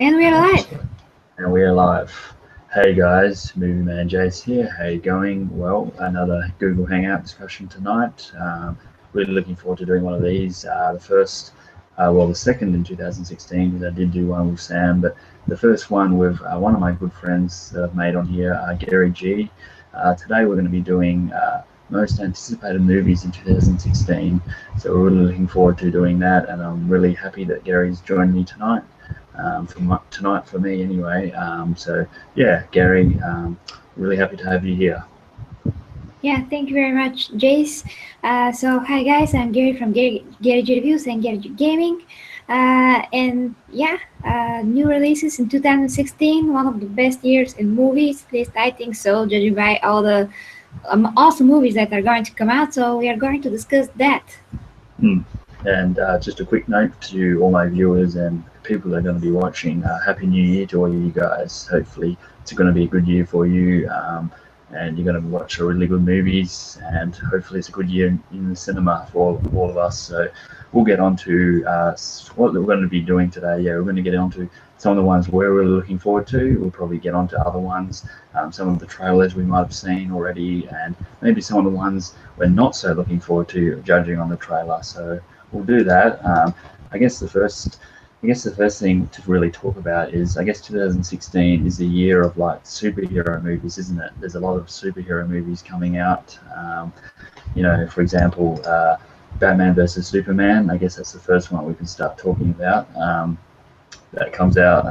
And we're live. Excellent. And we're live. Hey guys, MoviemanJase here. How you going? Well, another Google Hangout discussion tonight. Really looking forward to doing one of these. The second in 2016, because I did do one with Sam, but the first one with one of my good friends that I've made on here, Gary G. Today we're going to be doing most anticipated movies in 2016. So we're really looking forward to doing that, and I'm really happy that Gary's joined me tonight tonight for me anyway. Yeah, Gary, really happy to have you here. Yeah, thank you very much, Jace. Hi guys, I'm Gary from Gary G Reviews and Gary G Gaming. New releases in 2016, one of the best years in movies, at least I think so, judging by all the awesome movies that are going to come out. So we are going to discuss that. Mm. And just a quick note to all my viewers and people that are going to be watching, Happy New Year to all you guys. Hopefully it's going to be a good year for you, and you're going to watch really good movies, and hopefully it's a good year in the cinema for all of us. So we'll get on to what we're going to be doing today. Yeah, we're going to get on to some of the ones we're really looking forward to. We'll probably get on to other ones, some of the trailers we might have seen already, and maybe some of the ones we're not so looking forward to, judging on the trailer. So we'll do that. I guess the first I guess the first thing to really talk about is, I guess 2016 is the year of like superhero movies, isn't it? There's a lot of superhero movies coming out. For example, Batman versus Superman. I guess that's the first one we can start talking about. That comes out,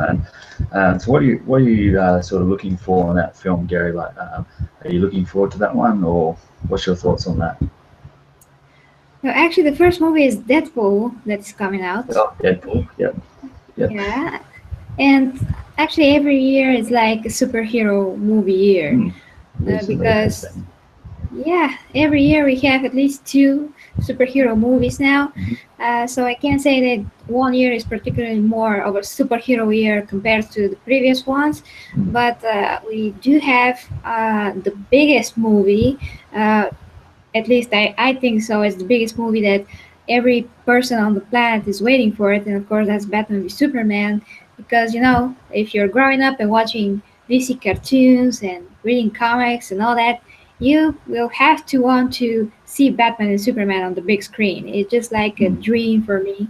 and so what are you sort of looking for in that film, Gary? Like, are you looking forward to that one, or what's your thoughts on that? So actually, the first movie is Deadpool that's coming out. Oh, Deadpool. Yep. Yep. Yeah, and actually every year is like a superhero movie year Mm. Recently has because been. yeah, every year we have at least two superhero movies now. Mhm. So I can say that one year is particularly more of a superhero year compared to the previous ones. Mm. But we do have the biggest movie, uh, at least I think so. It's the biggest movie that every person on the planet is waiting for it. And of course, that's Batman v Superman. Because, if you're growing up and watching DC cartoons and reading comics and all that, you will have to want to see Batman and Superman on the big screen. It's just like a Mm. dream for me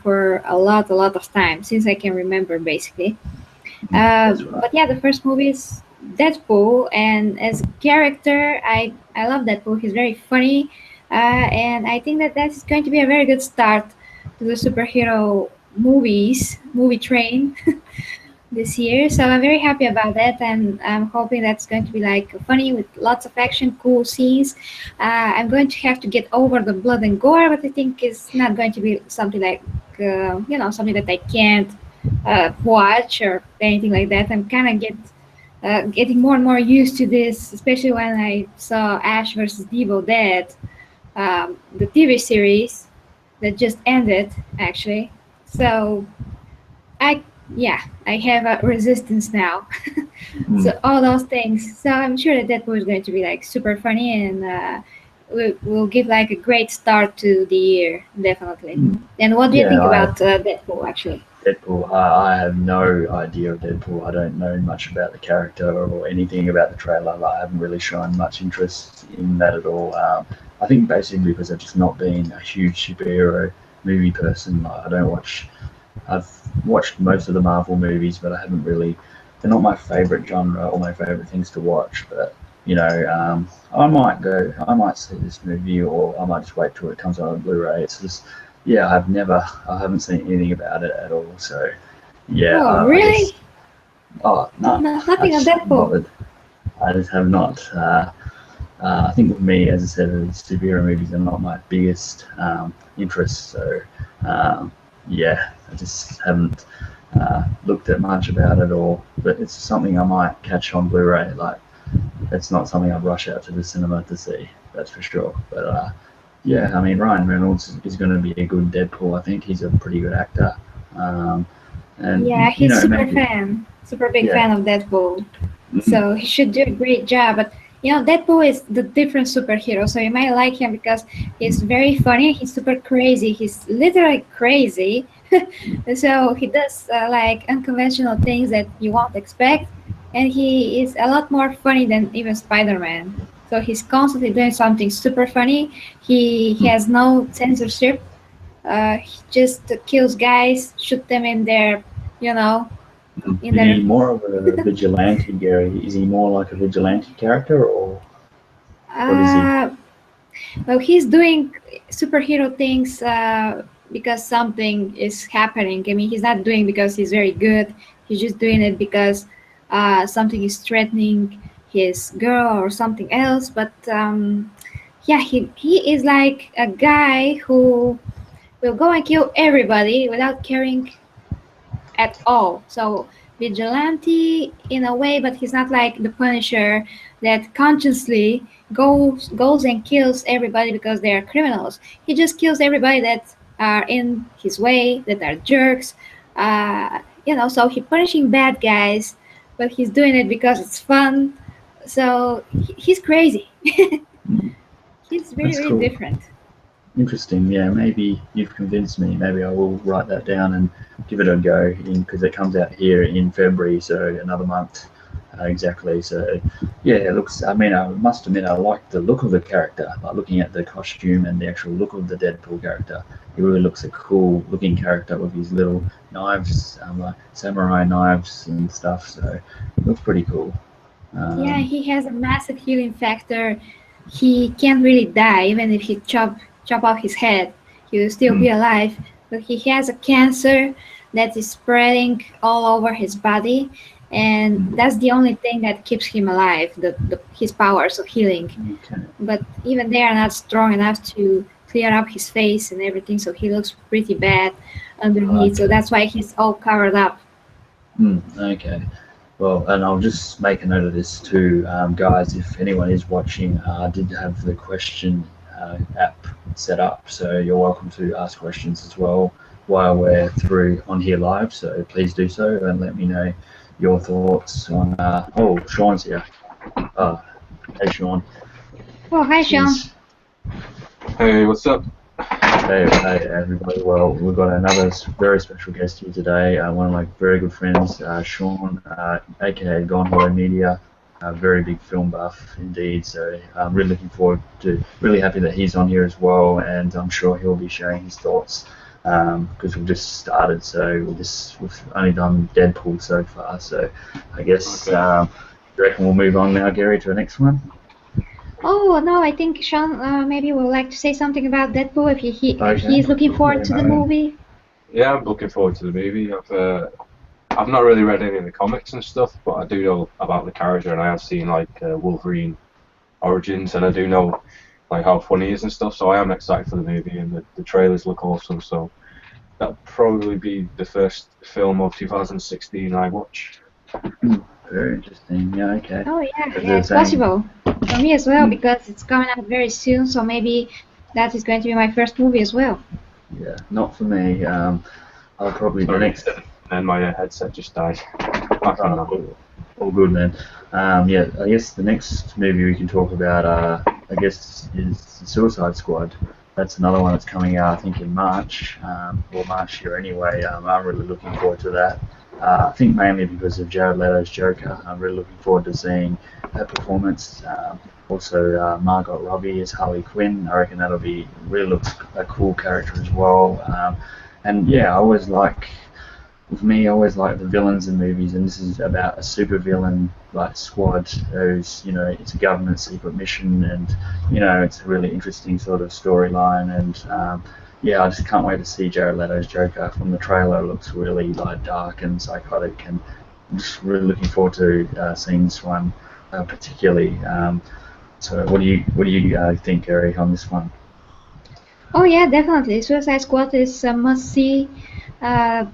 for a lot of time since I can remember, basically. Mm. That's right. But yeah, the first movie is Deadpool, and as a character, I love Deadpool. He's very funny, and I think that that's going to be a very good start to the superhero movie train this year. So I'm very happy about that, and I'm hoping that's going to be like funny with lots of action, cool scenes. I'm going to have to get over the blood and gore, but I think it's not going to be something like something that I can't watch or anything like that. I'm kind of getting more and more used to this, especially when I saw Ash versus Evil Dead, the TV series that just ended actually. So I yeah, I have a resistance now. Mm. So all those things. So I'm sure that Deadpool is going to be like super funny and will give like a great start to the year, definitely. Mm. And what do you Yeah, think about Deadpool actually? Deadpool. I have no idea of Deadpool. I don't know much about the character or anything about the trailer. I haven't really shown much interest in that at all. I think basically because I've just not been a huge superhero movie person. I don't watch. I've watched most of the Marvel movies, but I haven't really. They're not my favorite genre or my favorite things to watch. But I might go. I might see this movie, or I might just wait till it comes out on Blu-ray. It's just, yeah, I haven't seen anything about it at all. So, yeah, Oh, I guess. really? Oh no, I Nothing on just haven't Deadpool. bothered. I just have not. I think with me, as I said, superhero movies are not my biggest interest. So, um, yeah, I just haven't looked at much about it, or but it's something I might catch on Blu-ray. Like, it's not something I'd rush out to the cinema to see. That's for sure. But yeah, I mean, Ryan Reynolds is going to be a good Deadpool. I think he's a pretty good actor, um, Yeah, and he's maybe, super big yeah. fan of Deadpool. Mm. So he should do a great job. But Deadpool is the different superhero. So you might like him because he's very funny. He's super crazy. He's literally crazy. So he does like unconventional things that you won't expect, and he is a lot more funny than even Spider-Man. So he's constantly doing something super funny. He Hmm. has no censorship. He just kills guys, shoot them in their, you know, in Is he their. more of a vigilante, Gary? Is he more like a vigilante character, or what is he? Uh, well, he's doing superhero things because something is happening. I mean, he's not doing because he's very good. He's just doing it because something is threatening his girl or something else. But yeah, he is like a guy who will go and kill everybody without caring at all. So vigilante in a way, but he's not like the Punisher that consciously goes and kills everybody because they are criminals. He just kills everybody that are in his way, that are jerks. So he's punishing bad guys, but he's doing it because it's fun. So he's crazy. Hmm, He's really, that's really cool. different. Interesting. Yeah, maybe you've convinced me. Maybe I will write that down and give it a go in because it comes out here in February, so another month exactly. So yeah, it looks. I mean, I must admit, I like the look of the character. Like looking at the costume and the actual look of the Deadpool character, he really looks a cool looking character with his little knives, like samurai knives and stuff. So it looks pretty cool. Yeah, Um, he has a massive healing factor. He can't really die, even if he chop off his head, he will still hmm, be alive. But he has a cancer that is spreading all over his body, and hmm, that's the only thing that keeps him alive. His powers of healing. okay. But even they are not strong enough to clear up his face and everything, so he looks pretty bad underneath. So Okay. that's why he's all covered up. Okay. Well, and I'll just make a note of this too, guys. If anyone is watching, I did have the question app set up, so you're welcome to ask questions as well while we're through on here live. So please do so and let me know your thoughts on. Oh, Sean's here. Uh, hey, Sean. Oh, hi, Sean. Cheers. Hey, what's up? Hey, everybody. Well, we've got another very special guest here today. One of my very good friends, Sean, aka Gone Hollow Media, a very big film buff indeed. So I'm really looking forward to, really happy that he's on here as well, and I'm sure he'll be sharing his thoughts because we've just started. So we've only done Deadpool so far. So I guess Okay. you reckon we'll move on now, Gary, to the next one? Oh no, I think Sean maybe would like to say something about Deadpool if Okay. he's looking forward Yeah, to the no. movie. Yeah, I'm looking forward to the movie. I've not really read any of the comics and stuff, but I do know about the character, and I have seen like Wolverine origins, and I do know like how funny he is and stuff. So I am excited for the movie, and the trailers look awesome. So that'll probably be the first film of 2016 I watch. Hmm, very interesting. Yeah, okay. Oh yeah, As yeah, they were it's saying, possible for me as well hmm, because it's coming out very soon. So maybe that is going to be my first movie as well. yeah, not for me. I'll probably the Sorry, next. and my headset just died. Back on now. All good, man. Yeah, I guess the next movie we can talk about, I guess, is Suicide Squad. That's another one that's coming out, I think, in March, or March here anyway. I'm really looking forward to that. I think mainly because of Jared Leto's Joker. I'm really looking forward to seeing that performance. Also, Margot Robbie as Harley Quinn. I reckon that'll be really looks a cool character as well. And yeah, I always like with me, I always like the villains in movies, and this is about a super villain like squad who's it's a government secret mission, and it's a really interesting sort of storyline, and yeah, I just can't wait to see Jared Leto's Joker. From the trailer, it looks really like dark and psychotic, and I'm just really looking forward to seeing this one particularly. So, what do you think, Gary, on this one? Oh yeah, definitely. Suicide Squad is a must-see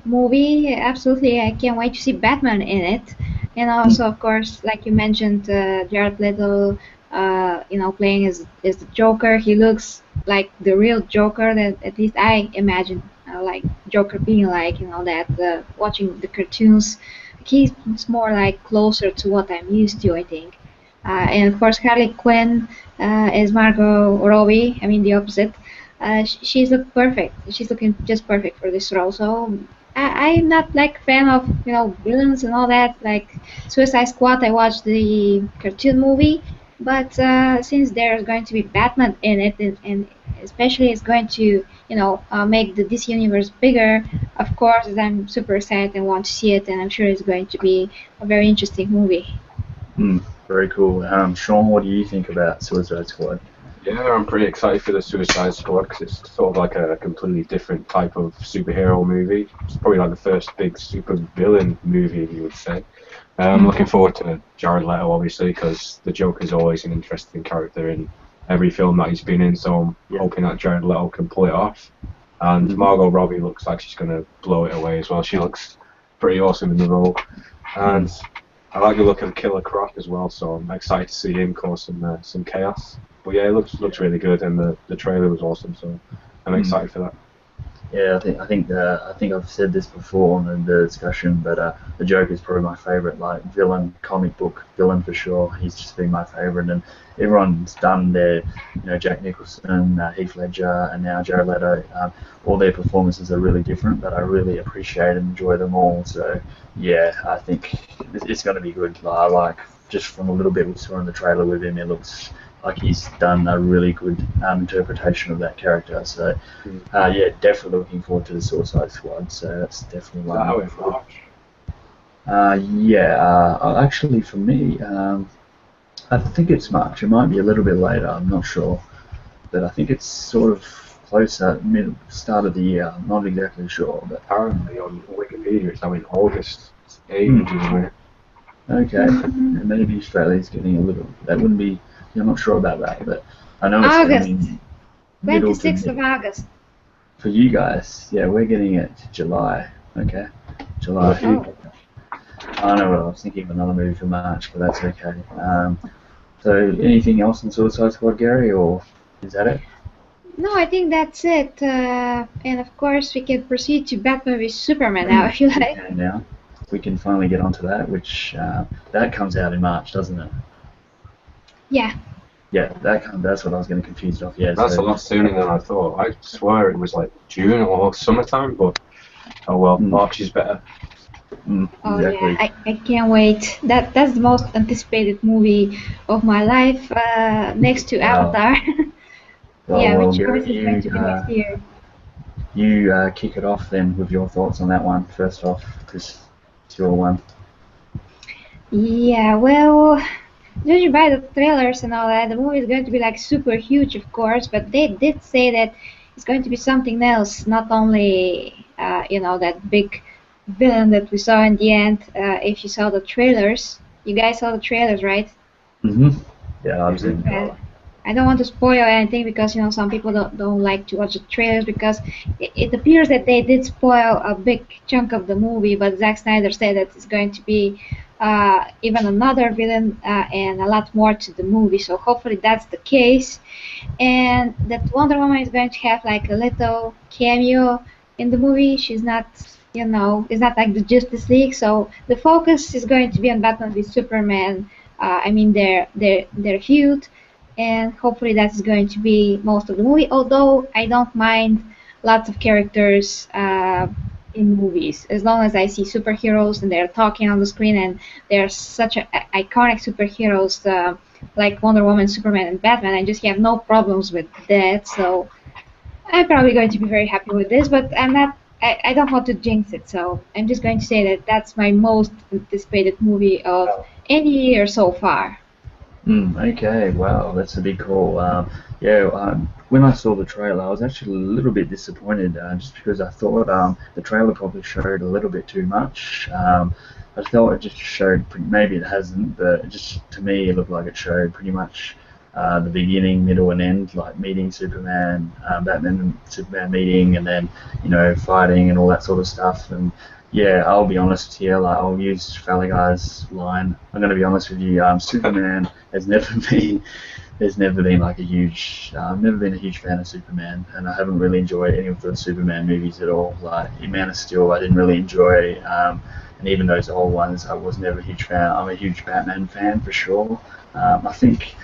movie. Absolutely, I can't wait to see Batman in it. And also, of course, like you mentioned, Jared Leto, playing as the Joker. He looks like the real Joker that at least I imagine, like Joker being like, that watching the cartoons. He's more like closer to what I'm used to, I think. And of course, Harley Quinn as Margot Robbie. I mean, the opposite. She's look perfect. She's looking just perfect for this role. So I'm not like fan of villains and all that. Like Suicide Squad, I watched the cartoon movie, but since there's going to be Batman in it, and especially it's going to make the DC universe bigger. Of course, I'm super excited and want to see it, and I'm sure it's going to be a very interesting movie. Mm, very cool. Sean, what do you think about Suicide Squad? Yeah, I'm pretty excited for the Suicide Squad because it's sort of like a completely different type of superhero movie. It's probably like the first big super villain movie, you would say. I'm looking forward to Jared Leto, obviously, because the Joker's always an interesting character in every film that he's been in. So I'm Yeah. hoping that Jared Leto can pull it off. And Margot Robbie looks like she's going to blow it away as well. She looks pretty awesome in the role. And I like the look of Killer Croc as well, so I'm excited to see him cause some chaos. But yeah, it looks really good, and the trailer was awesome, so I'm excited for that. Yeah, I think I've said this before in the discussion, but the Joker is probably my favorite like villain, comic book villain for sure. He's just been my favorite, and everyone's done their, Jack Nicholson, Heath Ledger, and now Jared Leto. All their performances are really different, but I really appreciate and enjoy them all. So yeah, I think it's going to be good. I like just from a little bit we saw in the trailer with him, it looks like he's done a really good interpretation of that character. So yeah, definitely looking forward to the Suicide Squad. So that's definitely Is one that I'm out looking in forward. March? Yeah, actually for me, I think it's March. It might be a little bit later. I'm not sure, but I think it's sort of closer mid start of the year. I'm not exactly sure, but Apparently on Wikipedia it's now in August. It's ages away. okay. And maybe Australia's getting a little. That wouldn't be. I'm not sure about that, but I know it's August, coming middle to 26th of mid. August. For you guys, yeah, we're getting it July. Okay, July. Lucky. Oh. I know what I was thinking of another movie for March, but that's okay. So anything else on Suicide Squad, Gary, or is that it? No, I think that's it. And of course, we can proceed to Batman v Superman now, if you We like. can now. We can finally get onto that, which that comes out in March, doesn't it? Yeah. Yeah, that's what I was getting confused off. Yeah, That's a so lot sooner than I thought. I swear it was like June or summertime, but oh well, mm, March is better. Oh yeah, exactly. I can't wait. That's the most anticipated movie of my life, next to Well, Avatar. Yeah, well, which Gary, obviously is going to be next year. you kick it off then with your thoughts on that one first off, because it's your one. Yeah, well, judging by the trailers and all that, the movie is going to be like super huge, of course, but they did say that it's going to be something else, not only, that big villain that we saw in the end. If you saw the trailers, you guys saw the trailers, right? hmm Yeah, I've hmm seen the Well, trailer. I don't want to spoil anything because some people don't like to watch the trailers because it appears that they did spoil a big chunk of the movie. But Zack Snyder said that it's going to be even another villain and a lot more to the movie. So hopefully that's the case, and that Wonder Woman is going to have like a little cameo in the movie. She's not. It's not like the Justice League, so the focus is going to be on Batman v Superman. I mean, their feud, and hopefully that's going to be most of the movie. Although I don't mind lots of characters in movies, as long as I see superheroes and they're talking on the screen and they're such iconic superheroes like Wonder Woman, Superman, and Batman. I just have no problems with that. So I'm probably going to be very happy with this, but I'm not. I don't want to jinx it, so I'm just going to say that that's my most anticipated movie of any year so far. Okay, wow, that's a big call. Yeah, when I saw the trailer, I was actually a little bit disappointed just because I thought the trailer probably showed a little bit too much. I thought it just showed, maybe it hasn't, but it just to me it looked like it showed pretty much the beginning, middle, and end, like meeting Superman, Batman and Superman meeting, and then fighting and all that sort of stuff. And yeah, I'll be honest here. Like I'll use Family Guy's line. I'm going to be honest with you. Superman has never been. There's never been like a huge. I've never been a huge fan of Superman, and I haven't really enjoyed any of the Superman movies at all. Like Man of Steel, I didn't really enjoy, and even those old ones, I was never a huge fan. I'm a huge Batman fan for sure. I think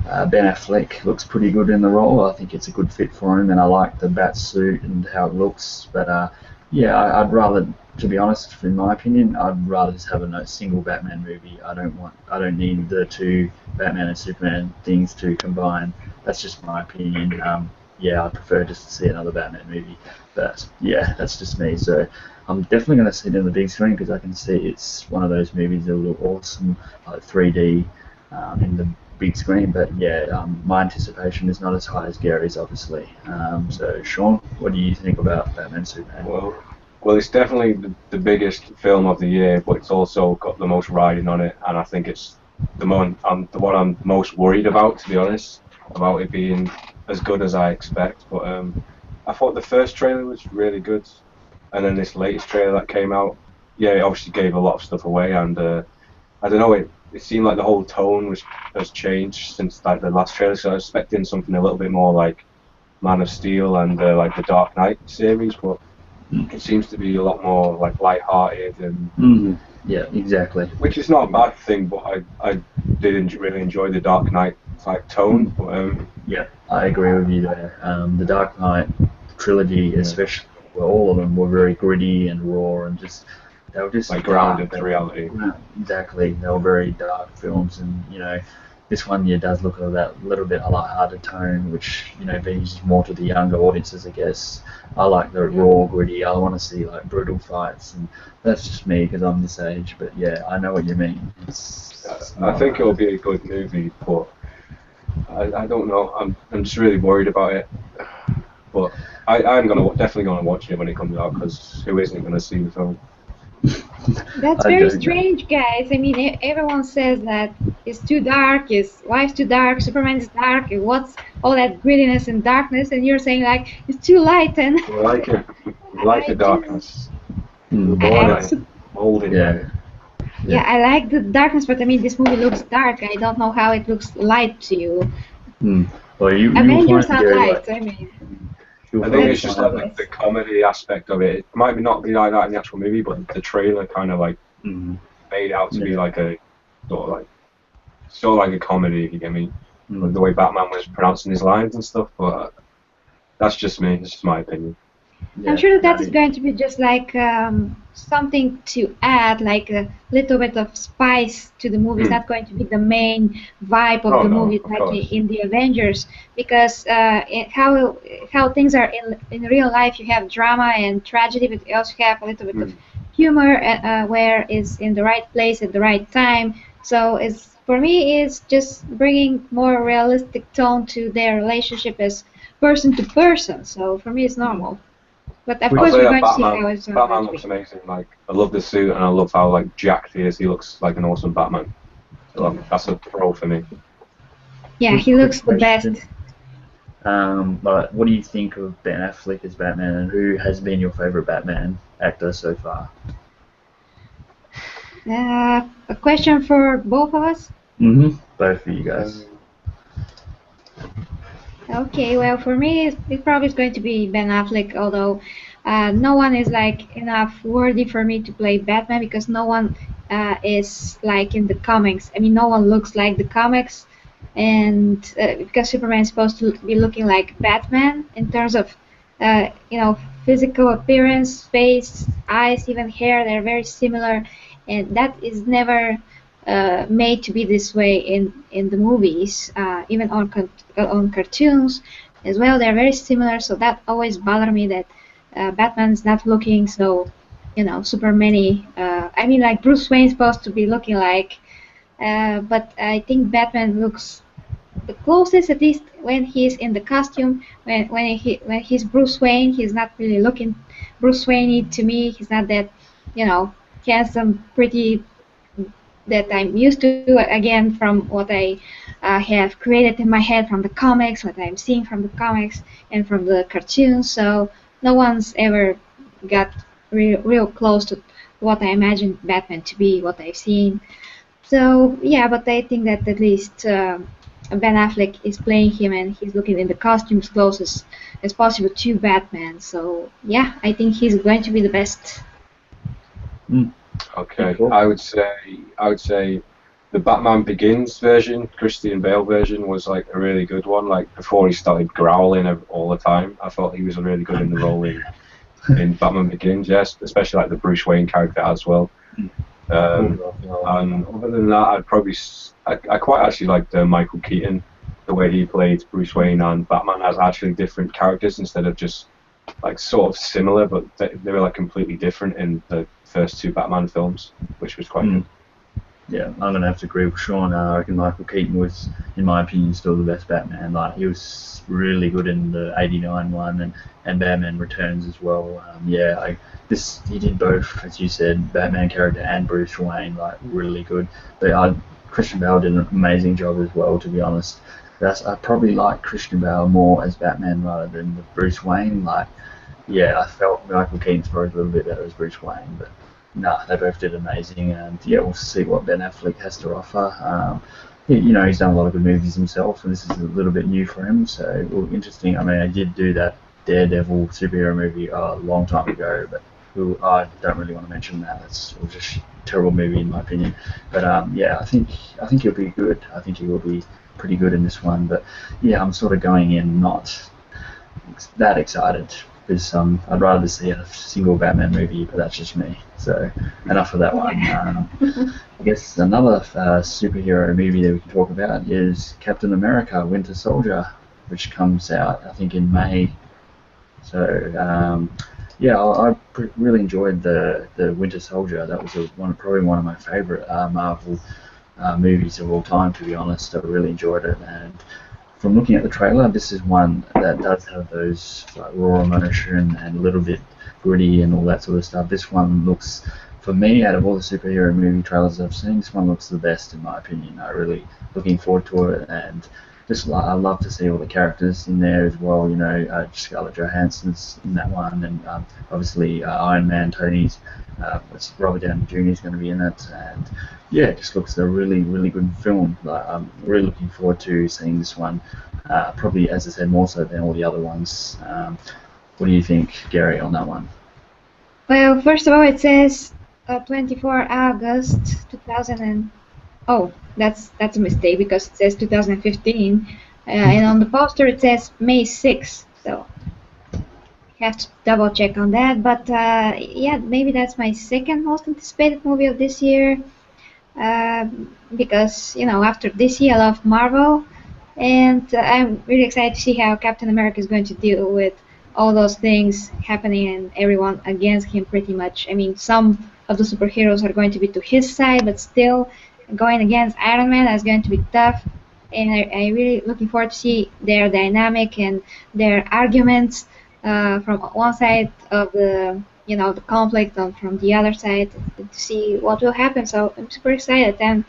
Ben Affleck looks pretty good in the role. I think it's a good fit for him, and I like the bat suit and how it looks. But yeah, I'd rather, to be honest, in my opinion, I'd rather just have a single Batman movie. I don't need the two Batman and Superman things to combine. That's just my opinion. Yeah, I prefer just to see another Batman movie. But yeah, that's just me. So I'm definitely going to see it in the big screen because I can see it's one of those movies that will look awesome, like 3D in the big screen. But yeah, my anticipation is not as high as Gary's, obviously. So Sean, what do you think about Batman Superman? Well, it's definitely the biggest film of the year, but it's also got the most riding on it, and I think it's the one I'm most worried about, to be honest, about it being as good as I expect. But I thought the first trailer was really good, and then this latest trailer that came out, yeah, it obviously gave a lot of stuff away, and I don't know, it seemed like the whole tone has changed since like the last trailer, so I was expecting something a little bit more like Man of Steel and like the Dark Knight series, but it seems to be a lot more like light-hearted and Yeah, exactly. which is not a bad thing, but I did really enjoy the Dark Knight type tone. But, Yeah, I agree with you there. The Dark Knight trilogy, yeah, especially, well, all of them were very gritty and raw and just they were just like dark. grounded to reality. Exactly, they were very dark films, and this one yeah does look at that little bit a light-hearted tone, which being more to the younger audiences, I guess. I like the raw, gritty. I want to see like brutal fights, and that's just me because I'm this age. But yeah, I know what you mean. It's I not. think it'll be a good movie, but I don't know. I'm just really worried about it. But I'm definitely gonna watch it when it comes out because who isn't gonna see the film? That's I very do know. strange, guys. I mean, everyone says that it's too dark, it's life's too dark, Superman is dark, and what's all that grittiness and darkness, and you're saying like it's too light, and We like it. We like the I just, darkness. We were born I, in it, molded by Yeah, it. yeah, yeah. I like the darkness, but I mean, this movie looks dark. I don't know how it looks light to you. Mm. Well, you'll Avengers find not Gary like light. I mean, you'll I think probably it's that's just find like that. ridiculous. the comedy aspect of it. It might be not be like that in the actual movie, but the trailer kind of like Mm, made out to be yeah. like a sort of like a comedy, if you get me. Like Mm, the way Batman was pronouncing his lines and stuff, but that's just me. It's just my opinion. I'm yeah. sure that No. that is going to be just like something to add, like a little bit of spice to the movie. It's Hmm. not going to be the main vibe of Oh the no, movie, of like course. in the Avengers, because how things are in real life, you have drama and tragedy, but you also have a little bit of Hmm. humor, where it's in the right place at the right time. So it's for me, it's just bringing more realistic tone to their relationship as person to person. So for me, it's normal. But of I'll Which course, say we're that going to see how it's going Batman to looks be. amazing. Like I love the suit and I love how like jacked he is. He looks like an awesome Batman. So that's a pro for me. Yeah, just he a quick looks the best. question. But what do you think of Ben Affleck as Batman, and who has been your favorite Batman actor so far? A question for both of us. Both of you guys. Um, Okay, well, for me, it probably is going to be Ben Affleck, although no one is like enough worthy for me to play Batman because no one is like in the comics. I mean, no one looks like the comics, and because Superman is supposed to be looking like Batman in terms of, physical appearance, face, eyes, even hair, they're very similar, and that is never made to be this way in the movies, even on cartoons as well. They're very similar, so that always bothered me that Batman's not looking so, super many. I mean, like Bruce Wayne's supposed to be looking like, but I think Batman looks the closest, at least when he's in the costume. When he's Bruce Wayne, he's not really looking Bruce Wayne to me. He's not that, handsome, pretty that I'm used to, again, from what I have created in my head from the comics, what I'm seeing from the comics and from the cartoons. So no one's ever got real close to what I imagined Batman to be, what I've seen. So yeah, but I think that at least Ben Affleck is playing him and he's looking in the costume as close as possible to Batman. So yeah, I think he's going to be the best. Mm, okay, cool. I would say the Batman Begins version, Christian Bale version, was like a really good one. Like before he started growling all the time, I thought he was really good in the role in Batman Begins. Yes, especially like the Bruce Wayne character as well. And other than that, I quite actually liked Michael Keaton, the way he played Bruce Wayne and Batman as actually different characters instead of just like sort of similar, but they were like completely different in the first two Batman films, which was quite good. Yeah, I'm gonna have to agree with Sean. I reckon Michael Keaton was, in my opinion, still the best Batman. Like he was really good in the '89 one and Batman Returns as well. He did both, as you said, Batman character and Bruce Wayne, like really good. But Christian Bale did an amazing job as well. To be honest, I probably like Christian Bale more as Batman rather than with Bruce Wayne. Like, yeah, I felt Michael Keaton's probably a little bit better as Bruce Wayne, but. No, they both did amazing, and yeah, we'll see what Ben Affleck has to offer. He's done a lot of good movies himself, and this is a little bit new for him. So, well, interesting. I mean, I did do that Daredevil superhero movie a long time ago, but I don't really want to mention that. It was just a terrible movie in my opinion. But I think he'll be good. I think he will be pretty good in this one. But yeah, I'm sort of going in not that excited. Because I'd rather see a single Batman movie, but that's just me. So enough of that one. I guess another superhero movie that we can talk about is Captain America: Winter Soldier, which comes out I think in May. So I really enjoyed the Winter Soldier. That was probably one of my favorite Marvel movies of all time. To be honest, I really enjoyed it and. From looking at the trailer, this is one that does have those like, raw emotion and a little bit gritty and all that sort of stuff. This one looks, for me, out of all the superhero movie trailers I've seen, this one looks the best in my opinion. I'm really looking forward to it, and I love to see all the characters in there as well. Scarlett Johansson's in that one, and obviously Iron Man, Tony's. Robert Downey Jr. is going to be in it, and yeah, it just looks a really, really good film. I'm really looking forward to seeing this one. Probably, as I said, more so than all the other ones. What do you think, Gary, on that one? Well, first of all, it says 24 August 2000 and oh, that's a mistake because it says 2015, and on the poster it says May 6th. So have to double check on that. But yeah, maybe that's my second most anticipated movie of this year. Because after this year I loved Marvel, and I'm really excited to see how Captain America is going to deal with all those things happening and everyone against him pretty much. I mean, some of the superheroes are going to be to his side, but still going against Iron Man is going to be tough. And I really looking forward to see their dynamic and their arguments from one side of the conflict and from the other side to see what will happen. So I'm super excited, and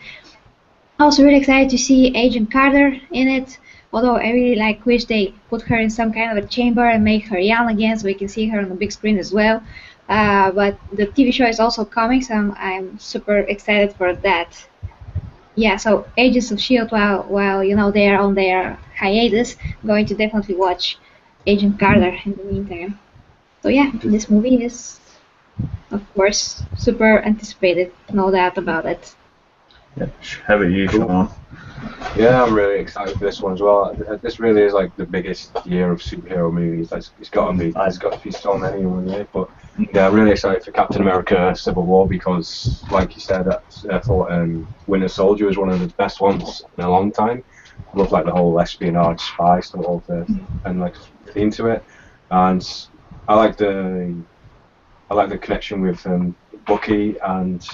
also really excited to see Agent Carter in it. Although I really wish they put her in some kind of a chamber and make her young again so we can see her on the big screen as well. But the TV show is also coming, so I'm super excited for that. Yeah, so Agents of Shield, while they are on their hiatus, I'm going to definitely watch Agent Carter in the meantime. So yeah, this movie is, of course, super anticipated, no doubt about it. Yeah. How about you, Sean? Yeah, I'm really excited for this one as well. This really is like the biggest year of superhero movies. It's got to be. There's got to be so many in 1 year. But yeah, I'm really excited for Captain America: Civil War because, like you said, I thought Winter Soldier was one of the best ones in a long time. I love the whole espionage spy sort of and theme to it, and I like the connection with Bucky and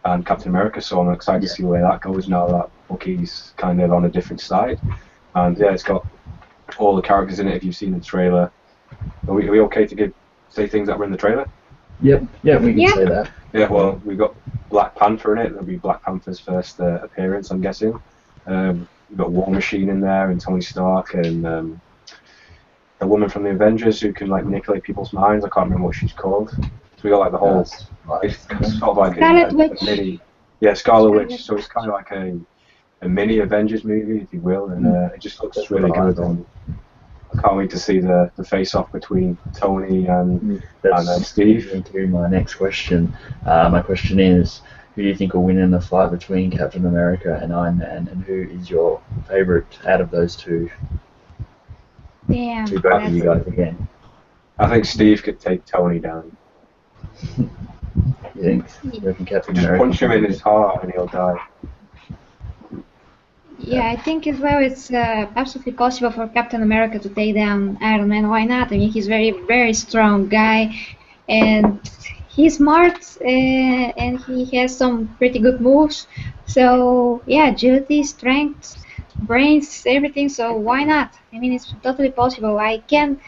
Captain America, so I'm excited to see where that goes now that Bucky's kind of on a different side. And yeah, it's got all the characters in it if you've seen the trailer. Are we okay to say things that were in the trailer? Yep, yeah, we can say that. Yeah, well, we've got Black Panther in it. That'll be Black Panther's first appearance, I'm guessing. We've got War Machine in there, and Tony Stark, and a woman from the Avengers who can manipulate people's minds. I can't remember what she's called. So we got the whole... It's sort of like Scarlet Witch. Mini, Scarlet Witch. So it's kind of like a mini Avengers movie, if you will, and it just looks really good. And I can't wait to see the face-off between Tony and Steve. Into my next question. My question is, who do you think will win in the fight between Captain America and Iron Man, and who is your favorite out of those two? To Damn, both I, of you that's guys again. I think Steve could take Tony down. You think? You reckon Captain Just America? punch him in his heart and he'll die. yeah. I think as well it's absolutely possible for Captain America to take down Iron Man. Why not? I mean, he's very strong guy, and he's smart, and he has some pretty good moves. So yeah, agility, strength, brains, everything. So why not? I mean, it's totally possible. I can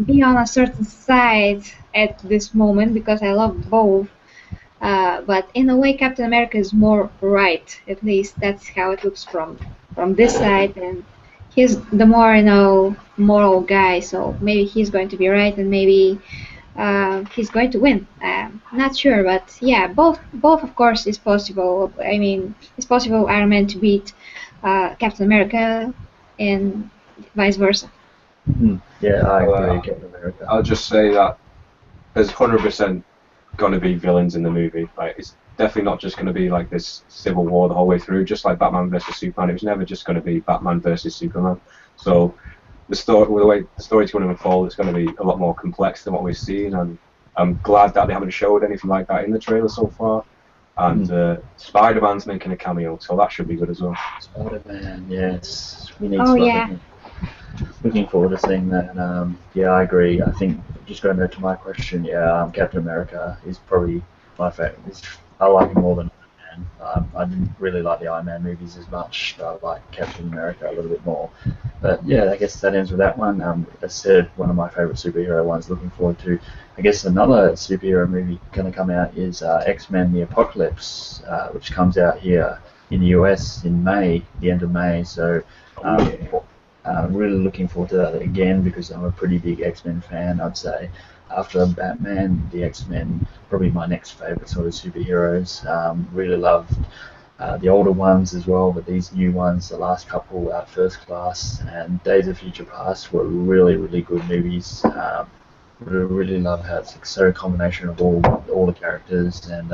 be on a certain side at this moment because I love both. But in a way, Captain America is more right. At least that's how it looks from this side, and he's the more moral guy. So maybe he's going to be right, and maybe he's going to win. Not sure, but yeah, both of course is possible. I mean, it's possible Iron Man to beat Captain America, and vice versa. Yeah, I I'll, agree, uh, Captain America. I'll just say that there's 100% going to be villains in the movie. Like, it's definitely not just going to be like this civil war the whole way through, just like Batman versus Superman. It was never just going to be Batman versus Superman. So the way the story's going to unfold, it's going to be a lot more complex than what we've seen, and I'm glad that they haven't showed anything like that in the trailer so far. And Spider-Man's making a cameo, so that should be good as well. Spider-Man, yes, we need Oh yeah. Spider-Man. Looking forward to seeing that. Yeah, I agree. I think just going back to my question, yeah, Captain America is probably my favorite. I like him more than Iron Man. I didn't really like the Iron Man movies as much. I like Captain America a little bit more. But yeah, I guess that ends with that one. As said, one of my favorite superhero ones. Looking forward to. I guess another superhero movie going to come out is X-Men: The Apocalypse, which comes out here in the US in May, the end of May. So. Really looking forward to that again because I'm a pretty big X-Men fan, I'd say. After Batman, the X-Men, probably my next favourite sort of superheroes. Really loved the older ones as well, but these new ones, the last couple, First Class and Days of Future Past, were really, really good movies. Really love how it's so a combination of all the characters and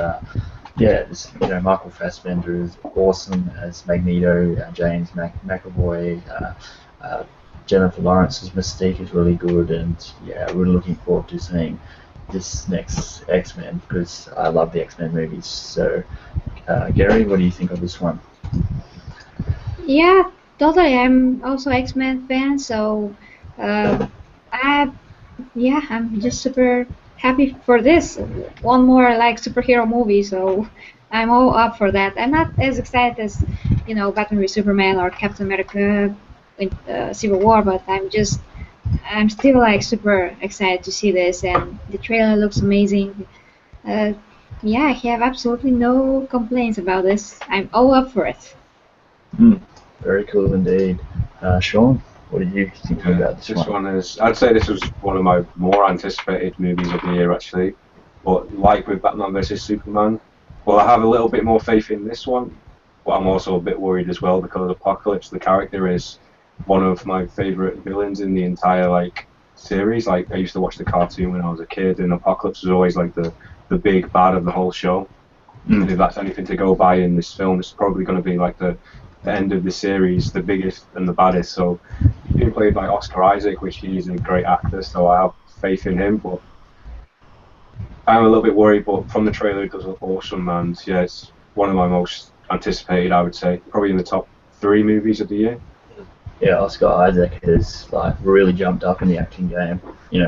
yeah, Michael Fassbender is awesome as Magneto, James McAvoy, uh, Jennifer Lawrence's Mystique is really good, and yeah, really looking forward to seeing this next X-Men because I love the X-Men movies. So, Gary, what do you think of this one? Yeah, totally. I'm also X-Men fan, so uh, I yeah, I'm just super happy for this. One more like superhero movie, so I'm all up for that. I'm not as excited as Batman v Superman or Captain America in Civil War, but I'm still like super excited to see this, and the trailer looks amazing. Uh, yeah, I have absolutely no complaints about this. I'm all up for it. Hmm, very cool indeed. Sean, what did you think Yeah, about this this one? one is. I'd say this was one of my more anticipated movies of the year, actually. But like with Batman versus Superman, well, I have a little bit more faith in this one, but I'm also a bit worried as well because Apocalypse, the character, is one of my favorite villains in the entire series. Like I used to watch the cartoon when I was a kid, and Apocalypse was always like the big bad of the whole show. And if that's anything to go by in this film, it's probably going to be like the end of the series, the biggest and the baddest. So he's being played by Oscar Isaac, which he's a great actor, so I have faith in him. But I'm a little bit worried. But from the trailer, it does look awesome, and yeah, it's one of my most anticipated. I would say probably in the top three movies of the year. Yeah, Oscar Isaac has like really jumped up in the acting game.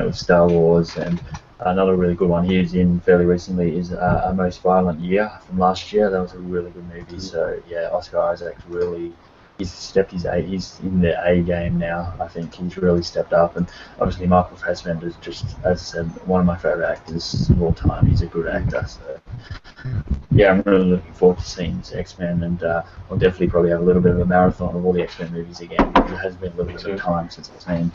With Star Wars, and another really good one he was in fairly recently is A Most Violent Year from last year. That was a really good movie. So yeah, Oscar Isaac's really he's in the A game now. I think he's really stepped up, and obviously Michael Fassbender is just, as I said, one of my favorite actors of all time. He's a good actor. So yeah, I'm really looking forward to seeing this X-Men, and I'll definitely probably have a little bit of a marathon of all the X-Men movies again because it has been a little bit of time since I've seen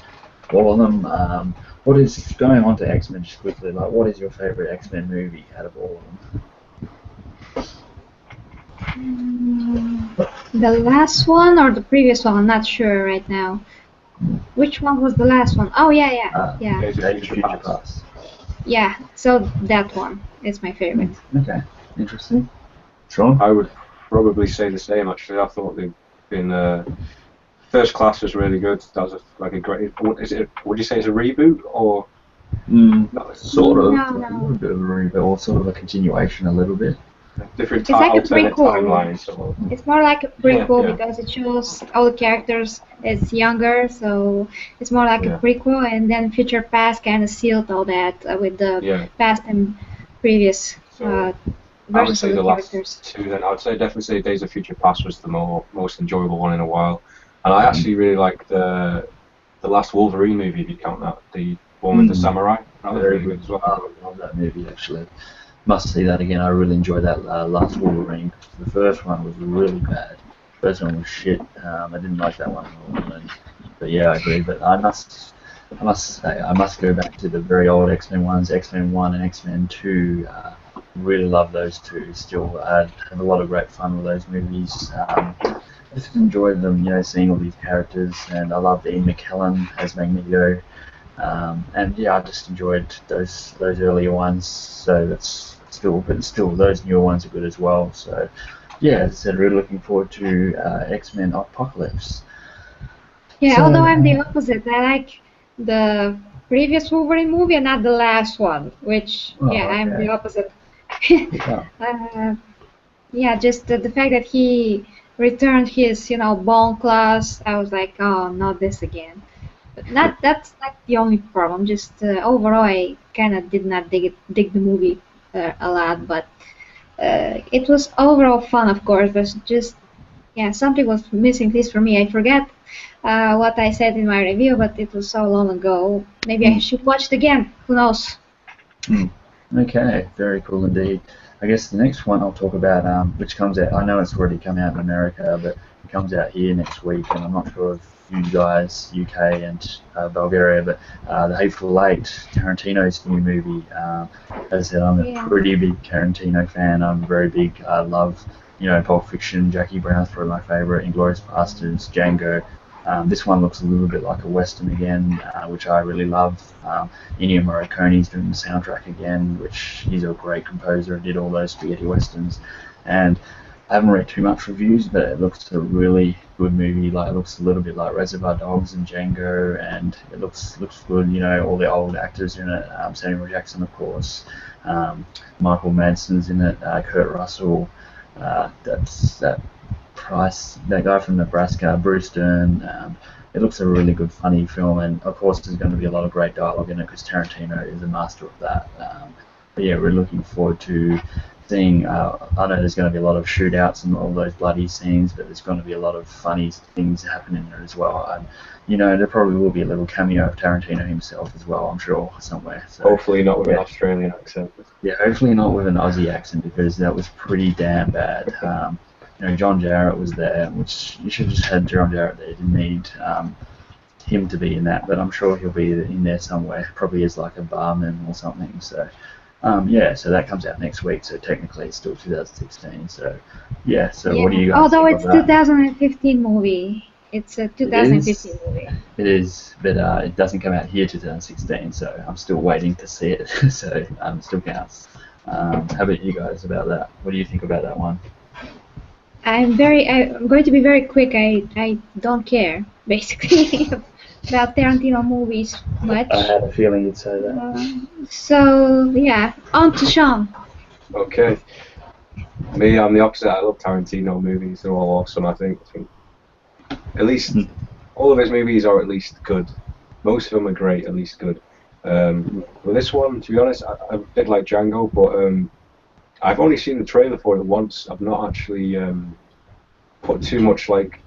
all of them. What is going on to X-Men just quickly? Like, what is your favorite X-Men movie out of all of them? The last one or the previous one? I'm not sure right now. Which one was the last one? Oh yeah, yeah, yeah, Days of Days of Future Future Past. Past. yeah. So that one is my favorite. Okay. Interesting. Sean? I would probably say the same. Actually, I thought they've been First Class was really good. That was like a great. Is it? Would you say it's a reboot or not? Sort of. No, A little no. bit of a reboot, or sort of a continuation a little bit. Different It's like a alternate prequel. timelines. So It's more like a yeah, prequel yeah, because it shows all the characters as younger, so it's more like a yeah, prequel, and then Future Past kind of sealed all that with the yeah. past and previous So I would versions of say the the last characters. two. Then I would say definitely say Days of Future Past was the most enjoyable one in a while. And I actually really like the last Wolverine movie. If you count that, the one with the Mm. samurai. That was Very really good. good as well. I love that movie actually. Must see that again. I really enjoyed that last Wolverine. The first one was really bad. First one was shit. I didn't like that one at all. But yeah, I agree. But I must say, I must go back to the very old X-Men ones, X-Men One and X-Men Two. Really love those two. Still, I have a lot of great fun with those movies. I just enjoyed them, seeing all these characters, and I loved Ian McKellen as Magneto. And yeah, I just enjoyed those earlier ones. So but still, those newer ones are good as well. So yeah, as I said, really looking forward to X-Men Apocalypse. Yeah, So although I'm the opposite. I like the previous Wolverine movie and not the last one, which, yeah, oh, I'm the okay, opposite. yeah, uh, yeah, just the fact that he returned his, bone class, I was like, oh, not this again. But that's not the only problem. Just overall, I kind of did not dig the movie a lot, but it was overall fun, of course. But just yeah, something was missing, at least for me. I forget what I said in my review, but it was so long ago. Maybe I mm, should watch it again. Who knows? mm. Okay, very cool indeed. I guess the next one I'll talk about, which comes out. I know it's already come out in America, but it comes out here next week, and I'm not sure if you guys, UK and Bulgaria, but the Hateful Eight, Tarantino's new movie. As I said, I'm a Yeah. pretty big Tarantino fan. I'm very big. I love, Pulp Fiction. Jackie Brown's probably my favorite. Inglourious Basterds, Django. This one looks a little bit like a western again, which I really love. Ennio Morricone's doing the soundtrack again, which he's a great composer. Did all those spaghetti westerns, and I haven't read too much reviews, but it looks a really good movie. Like it looks a little bit like Reservoir Dogs and Django, and it looks good. All the old actors in it. Samuel Jackson, of course. Um, Michael Madsen's in it. Kurt Russell. That's that Price, that guy from Nebraska, Bruce Dern. It looks a really good, funny film, and of course, there's going to be a lot of great dialogue in it because Tarantino is a master of that. But yeah, we're looking forward to seeing. I know there's going to be a lot of shootouts and all those bloody scenes, but there's going to be a lot of funny things happening there as well. And there probably will be a little cameo of Tarantino himself as well, I'm sure, somewhere. So Hopefully not with an yeah, Australian accent. yeah, hopefully not with an Aussie accent because that was pretty damn bad. John Jarrett was there, which you should have just had John Jarrett there. You didn't need him to be in that, but I'm sure he'll be in there somewhere, probably as like a barman or something. So, yeah, so that comes out next week. So technically, it's still 2016. So, yeah. So, what do Yeah. you guys Although think of it's that? 2015 movie. It's a It 2015 is. movie. It is, but it doesn't come out here 2016. So I'm still waiting to see it. So it still counts. How about you guys about that? What do you think about that one? I'm going to be very quick. I don't care basically about Tarantino movies I much. had a feeling you'd say that. So yeah, on to Sean. Okay, me, I'm the opposite. I love Tarantino movies. They're all awesome. I think at least Mm, all of his movies are at least good. Most of them are great, at least good. With this one, to be honest, I did like Django, but I've only seen the trailer for it once. I've not actually put too much like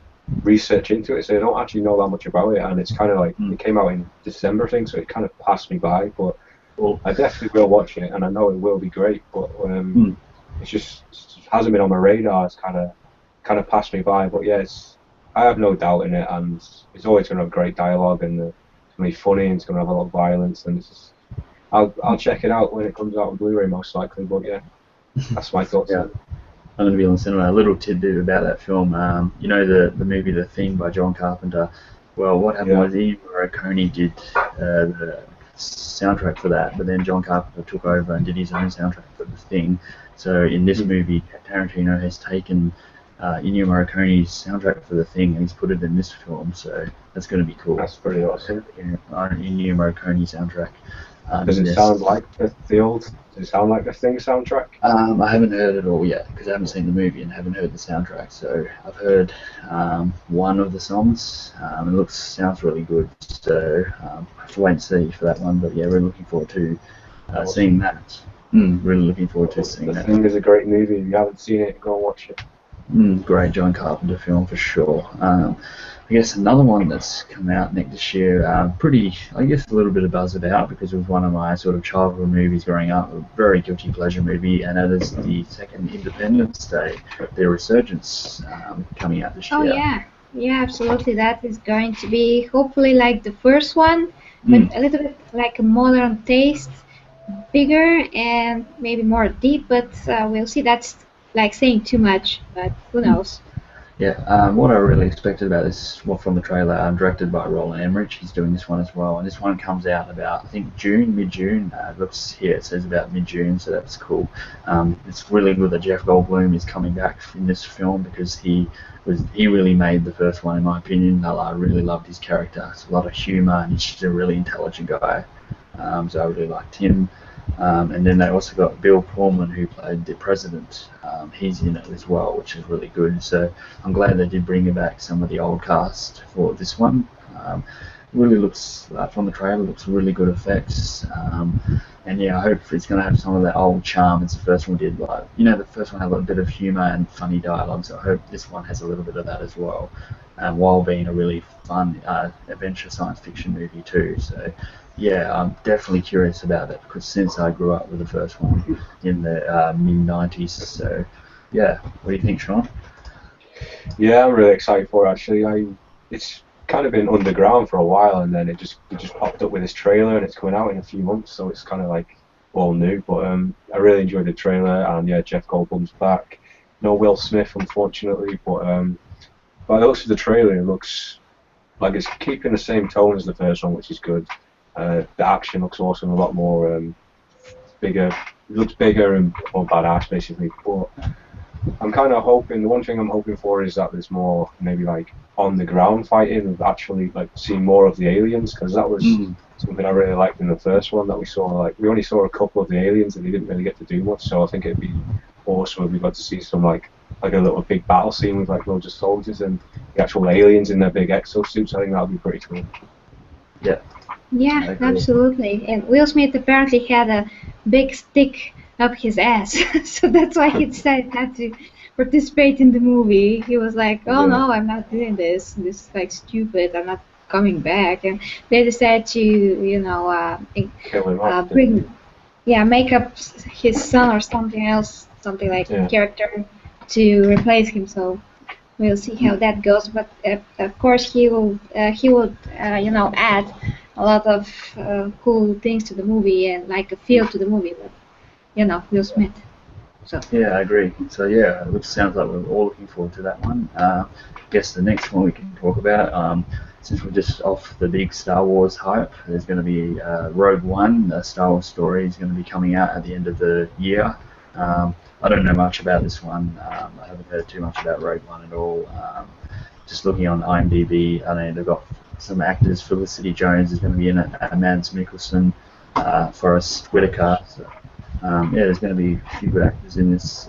research into it, so I don't actually know that much about it. And it's kind of like mm, it came out in December thing, so it kind of passed me by. But well, I definitely will watch it, and I know it will be great. But mm, it just hasn't been on my radar. It's kind of passed me by. But yes, I have no doubt in it, and it's always going to have great dialogue, and it's going to be funny, and it's going to have a lot of violence, and it's just, I'll check it out when it comes out on Blu-ray most likely. But yeah, that's my thoughts yeah. on it. I'm going to be on cinema. A little tidbit about that film. The movie The Thing by John Carpenter. Well, what happened Yeah, was Ennio Morricone did the soundtrack for that, but then John Carpenter took over and did his own soundtrack for the thing. So in this movie, Tarantino has taken Ennio Morricone's soundtrack for the thing and he's put it in this film. So that's going to be cool. That's pretty awesome. Ennio Morricone soundtrack. Does it sound like the old? Does it sound like the Thing soundtrack? I haven't heard it all yet because I haven't seen the movie and haven't heard the soundtrack. So I've heard one of the songs. It sounds really good. So I have to wait and see for that one. But yeah, we're looking forward to seeing that. Really looking forward to seeing that. The Thing is a great movie. If you haven't seen it, go watch it. Great John Carpenter film for sure. I guess another one that's come out next this year, I guess a little bit of buzz about because it was one of my sort of childhood movies growing up, a very guilty pleasure movie, and that is the second Independence Day, their resurgence coming out this year. Oh yeah, absolutely. That is going to be hopefully like the first one, but a little bit like a modern taste, bigger and maybe more deep. But we'll see. That's like saying too much, but who knows? Yeah, what I really expected about this, from the trailer, directed by Roland Emmerich, he's doing this one as well, and this one comes out about, I think, mid-June. It says about mid-June, so that's cool. It's really good that Jeff Goldblum is coming back in this film because he really made the first one, in my opinion. I really loved his character. It's a lot of humour, and he's just a really intelligent guy, so I really liked him. And then they also got Bill Pullman, who played the president. He's in it as well, which is really good. So I'm glad they did bring back some of the old cast for this one. Really looks, from the trailer, looks really good effects. And yeah, I hope it's going to have some of that old charm as the first one did. Like, the first one had a bit of humour and funny dialogue, so I hope this one has a little bit of that as well, while being a really fun adventure science fiction movie too. So yeah, I'm definitely curious about it because since I grew up with the first one in the mid-90s. So yeah, what do you think, Sean? Yeah, I'm really excited for it actually. It's kind of been underground for a while, and then it just popped up with this trailer, and it's coming out in a few months, so it's kind of like all new. But I really enjoyed the trailer, and yeah, Jeff Goldblum's back. No Will Smith, unfortunately, but by the looks of the trailer, it looks like it's keeping the same tone as the first one, which is good. The action looks awesome, a lot more bigger. It looks bigger and more badass, basically. But I'm kind of hoping, the one thing I'm hoping for is that there's more maybe like on the ground fighting, of actually like seeing more of the aliens, because that was something I really liked in the first one, that we saw, like we only saw a couple of the aliens and they didn't really get to do much. So I think it'd be awesome if we got to see some like a little big battle scene with like loads of soldiers and the actual aliens in their big exosuits. I think that would be pretty cool. Yeah, absolutely. And Will Smith apparently had a big stick up his ass, so that's why he decided not to participate in the movie. He was like, "Oh no, I'm not doing this. This is like stupid. I'm not coming back." And they decided to, Kill him off, make up his son or something else, something like character to replace him. So we'll see how that goes. But of course, he will add a lot of cool things to the movie and like a feel to the movie. But Will Smith. So yeah, I agree. So yeah, it sounds like we're all looking forward to that one. I guess the next one we can talk about, since we're just off the big Star Wars hype, there's going to be Rogue One, the Star Wars story, is going to be coming out at the end of the year. I don't know much about this one. I haven't heard too much about Rogue One at all. Just looking on IMDb, I know they've got some actors. Felicity Jones is going to be in it. Mads Mikkelsen, Forrest Whitaker. So, there's going to be a few good actors in this.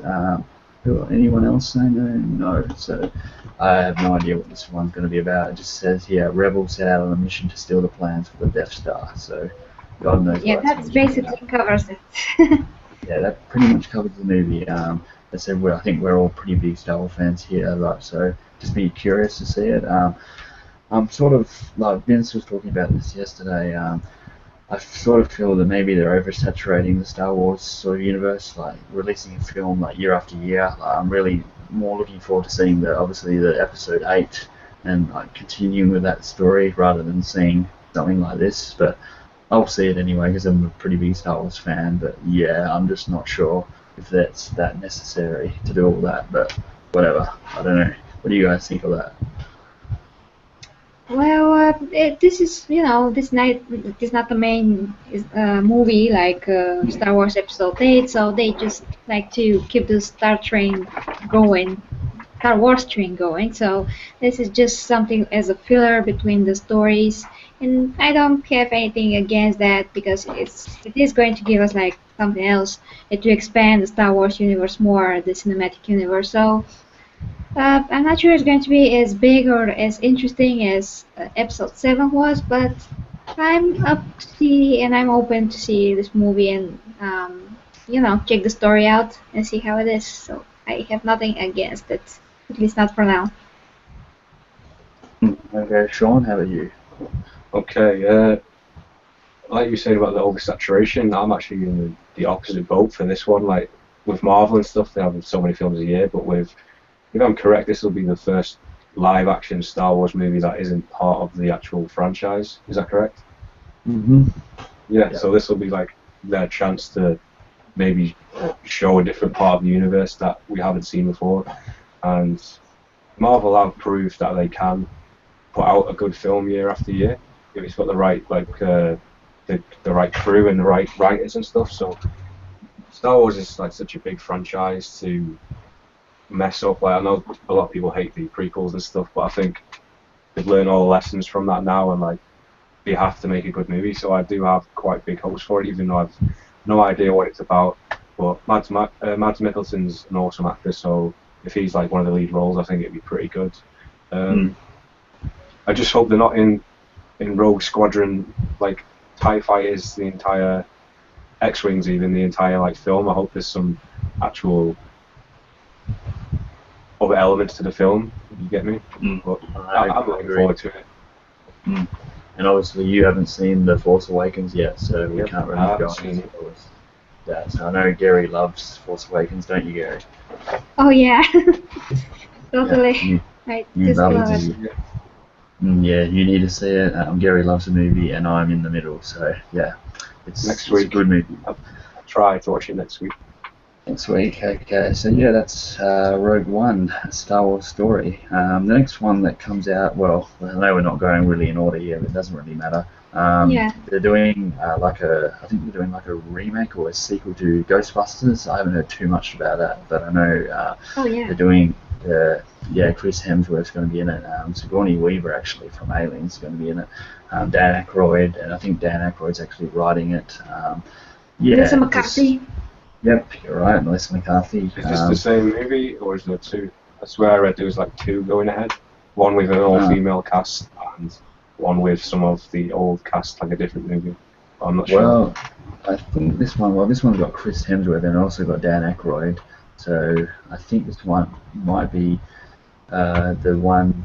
Anyone else saying no? So I have no idea what this one's going to be about. It just says here, rebels set out on a mission to steal the plans for the Death Star. So God knows. Yeah, that basically covers it. Yeah, that pretty much covers the movie. I said I think we're all pretty big Star Wars fans here, right? So just be curious to see it. I'm sort of like Vince was talking about this yesterday. I sort of feel that maybe they're oversaturating the Star Wars sort of universe, like releasing a film like year after year. I'm really more looking forward to seeing the Episode 8 and like continuing with that story rather than seeing something like this. But I'll see it anyway because I'm a pretty big Star Wars fan. But yeah, I'm just not sure if that's that necessary to do all that. But whatever, I don't know. What do you guys think of that? Well, this is, this night this is not the main movie like Star Wars Episode 8, so they just like to keep the going, Star Wars train going. So this is just something as a filler between the stories, and I don't have anything against that because it is going to give us like something else to expand the Star Wars universe more, the cinematic universe. So I'm not sure it's going to be as big or as interesting as Episode 7 was, but I'm up to see and I'm open to see this movie and, check the story out and see how it is. So I have nothing against it, at least not for now. Okay, Sean, how about you? Okay, like you said about the oversaturation, I'm actually in the opposite boat for this one. Like with Marvel and stuff, they have so many films a year, but if I'm correct, this will be the first live action Star Wars movie that isn't part of the actual franchise. Is that correct? Mm-hmm. Yeah, Yeah. so this will be like their chance to maybe show a different part of the universe that we haven't seen before. And Marvel have proved that they can put out a good film year after year if it's got the right the right crew and the right writers and stuff. So Star Wars is like such a big franchise to mess up. Like I know a lot of people hate the prequels and stuff, but I think they've learned all the lessons from that now, and like they have to make a good movie. So I do have quite big hopes for it, even though I've no idea what it's about. But Mads Mikkelsen's an awesome actor, so if he's like one of the lead roles, I think it'd be pretty good. Um, I just hope they're not in Rogue Squadron like TIE fighters the entire X-wings, even the entire like film. I hope there's some actual other elements to the film. You get me? But I'm looking agree. forward to it. And obviously, you haven't seen The Force Awakens yet, so we Yep, can't I really haven't go seen into it. that. So I know Gary loves Force Awakens, don't you, Gary? Oh, yeah, Yeah, totally. I you just love love it. it. Yeah, you need to see it. Gary loves the movie, and I'm in the middle. So yeah, Next it's a week. good movie. I'll try to watch it next week. Next week, okay. So yeah, that's Rogue One, a Star Wars story. The next one that comes out, well, I know we're not going really in order here, but it doesn't really matter. Yeah. They're doing I think they're doing like a remake or a sequel to Ghostbusters. I haven't heard too much about that, but I know Oh, yeah. they're doing, Chris Hemsworth's going to be in it. Sigourney Weaver actually from Aliens is going to be in it. Dan Aykroyd, and I think Dan Aykroyd's actually writing it. Melissa Yeah, McCarthy. yep, you're right, Melissa McCarthy. Is this the same movie, or is there two? I swear I read there was like two going ahead. One with an all-female cast and one with some of the old cast, like a different movie. I'm not sure. Well, I think this one's got Chris Hemsworth and also got Dan Aykroyd. So I think this one might be the one.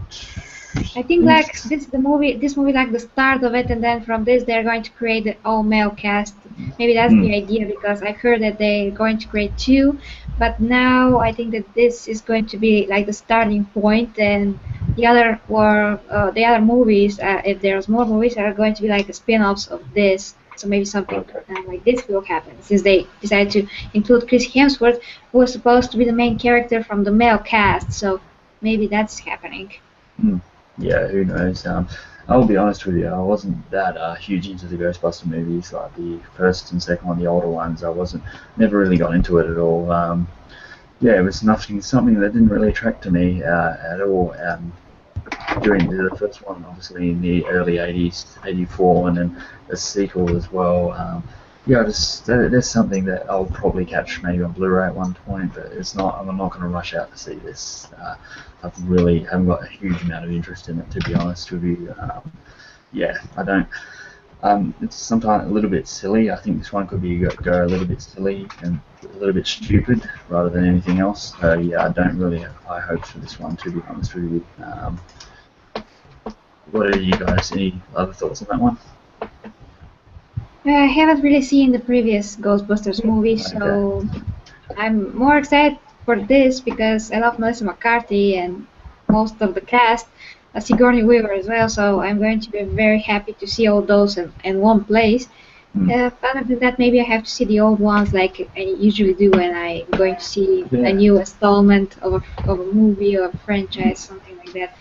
I think like this movie like the start of it, and then from this they're going to create the all male cast. Maybe that's the idea because I heard that they're going to create two, but now I think that this is going to be like the starting point, and the other movies, if there's more movies, are going to be like spin-offs of this. So maybe something Okay. like this will happen since they decided to include Chris Hemsworth, who was supposed to be the main character from the male cast. So maybe that's happening. Yeah, who knows? I'll be honest with you, I wasn't that huge into the Ghostbuster movies, like the first and second one, the older ones. Never really got into it at all. Yeah, it was something that didn't really attract to me at all. During the first one, obviously in the early '80s, '84, and then a sequel as well. Yeah, there's something that I'll probably catch maybe on Blu-ray at one point, but it's not. I'm not going to rush out to see this. I really haven't got a huge amount of interest in it, to be honest with you. Yeah, I don't. It's sometimes a little bit silly. I think this one could go a little bit silly and a little bit stupid rather than anything else. So yeah, I don't really have high hopes for this one, to be honest with you. What are you guys? Any other thoughts on that one? I haven't really seen the previous Ghostbusters movie, so I'm more excited for this because I love Melissa McCarthy and most of the cast, Sigourney Weaver as well. So I'm going to be very happy to see all those in one place. Other than that, maybe I have to see the old ones like I usually do when I'm going to see a new installment of a movie or a franchise, something like that.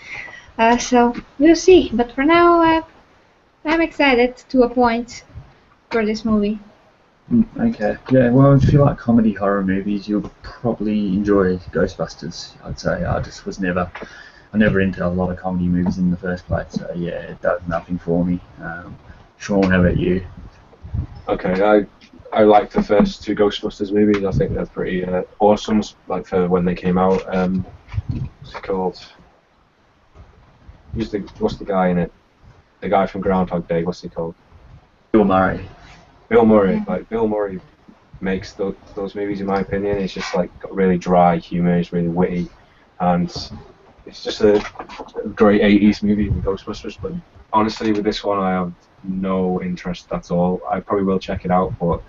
So we'll see. But for now, I'm excited to a point for this movie. Okay. Yeah. Well, if you like comedy horror movies, you'll probably enjoy Ghostbusters. I'd say I just was never, I never into a lot of comedy movies in the first place. So yeah, it does nothing for me. Sean, how about you? Okay, I like the first two Ghostbusters movies. I think they're pretty awesome, like for when they came out. What's it called? What's the guy in it? The guy from Groundhog Day. What's he called? Bill Murray. Bill Murray. Yeah. Like Bill Murray makes those movies, in my opinion. It's just like got really dry humor. It's really witty, and it's just a great 80s movie, the Ghostbusters. But honestly, with this one, I have no interest at all. I probably will check it out, but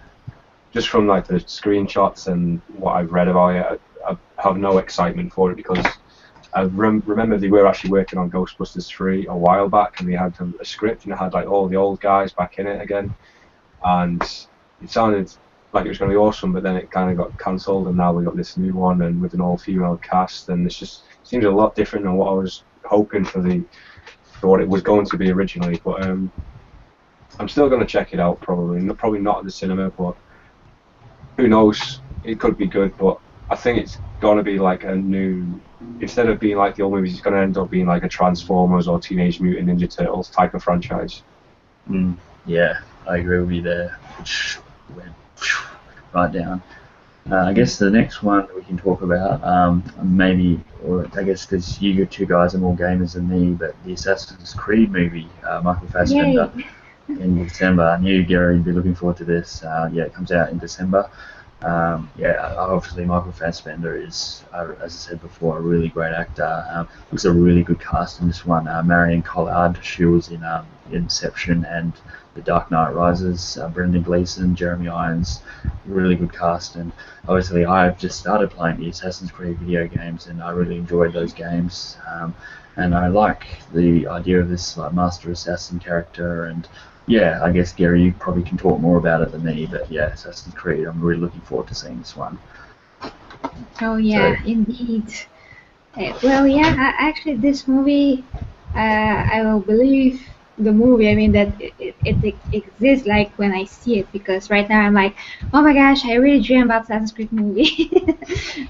just from like the screenshots and what I've read about it, I have no excitement for it because I remember they were actually working on Ghostbusters 3 a while back, and they had a script and it had like all the old guys back in it again, and it sounded like it was going to be awesome, but then it kind of got cancelled, and now we got this new one and with an all-female cast, and it's just seems a lot different than what I was hoping for what it was going to be originally. But I'm still going to check it out probably not at the cinema, but who knows? It could be good, but I think it's gonna be like a new. Instead of being like the old movies, it's gonna end up being like a Transformers or Teenage Mutant Ninja Turtles type of franchise. Yeah, I agree with you there. Which went right down. I guess the next one we can talk about, maybe, or I guess because you two guys are more gamers than me, but the Assassin's Creed movie, Michael Yay! Fassbender, in December. I knew Gary would be looking forward to this. Yeah, it comes out in December. Yeah, obviously Michael Fassbender is, as I said before, a really great actor. Looks a really good cast in this one. Marion Collard, she was in Inception and The Dark Knight Rises. Brendan Gleeson, Jeremy Irons, really good cast. And obviously I've just started playing the Assassin's Creed video games, and I really enjoyed those games. And I like the idea of this like master assassin character, and yeah, I guess Gary, you probably can talk more about it than me, but yeah, Assassin's Creed, I'm really looking forward to seeing this one. Oh So, yeah, indeed. Well, yeah. Actually, this movie, I will believe the movie. I mean that it exists like when I see it, because right now I'm like, oh my gosh, I really dream about Assassin's Creed movie,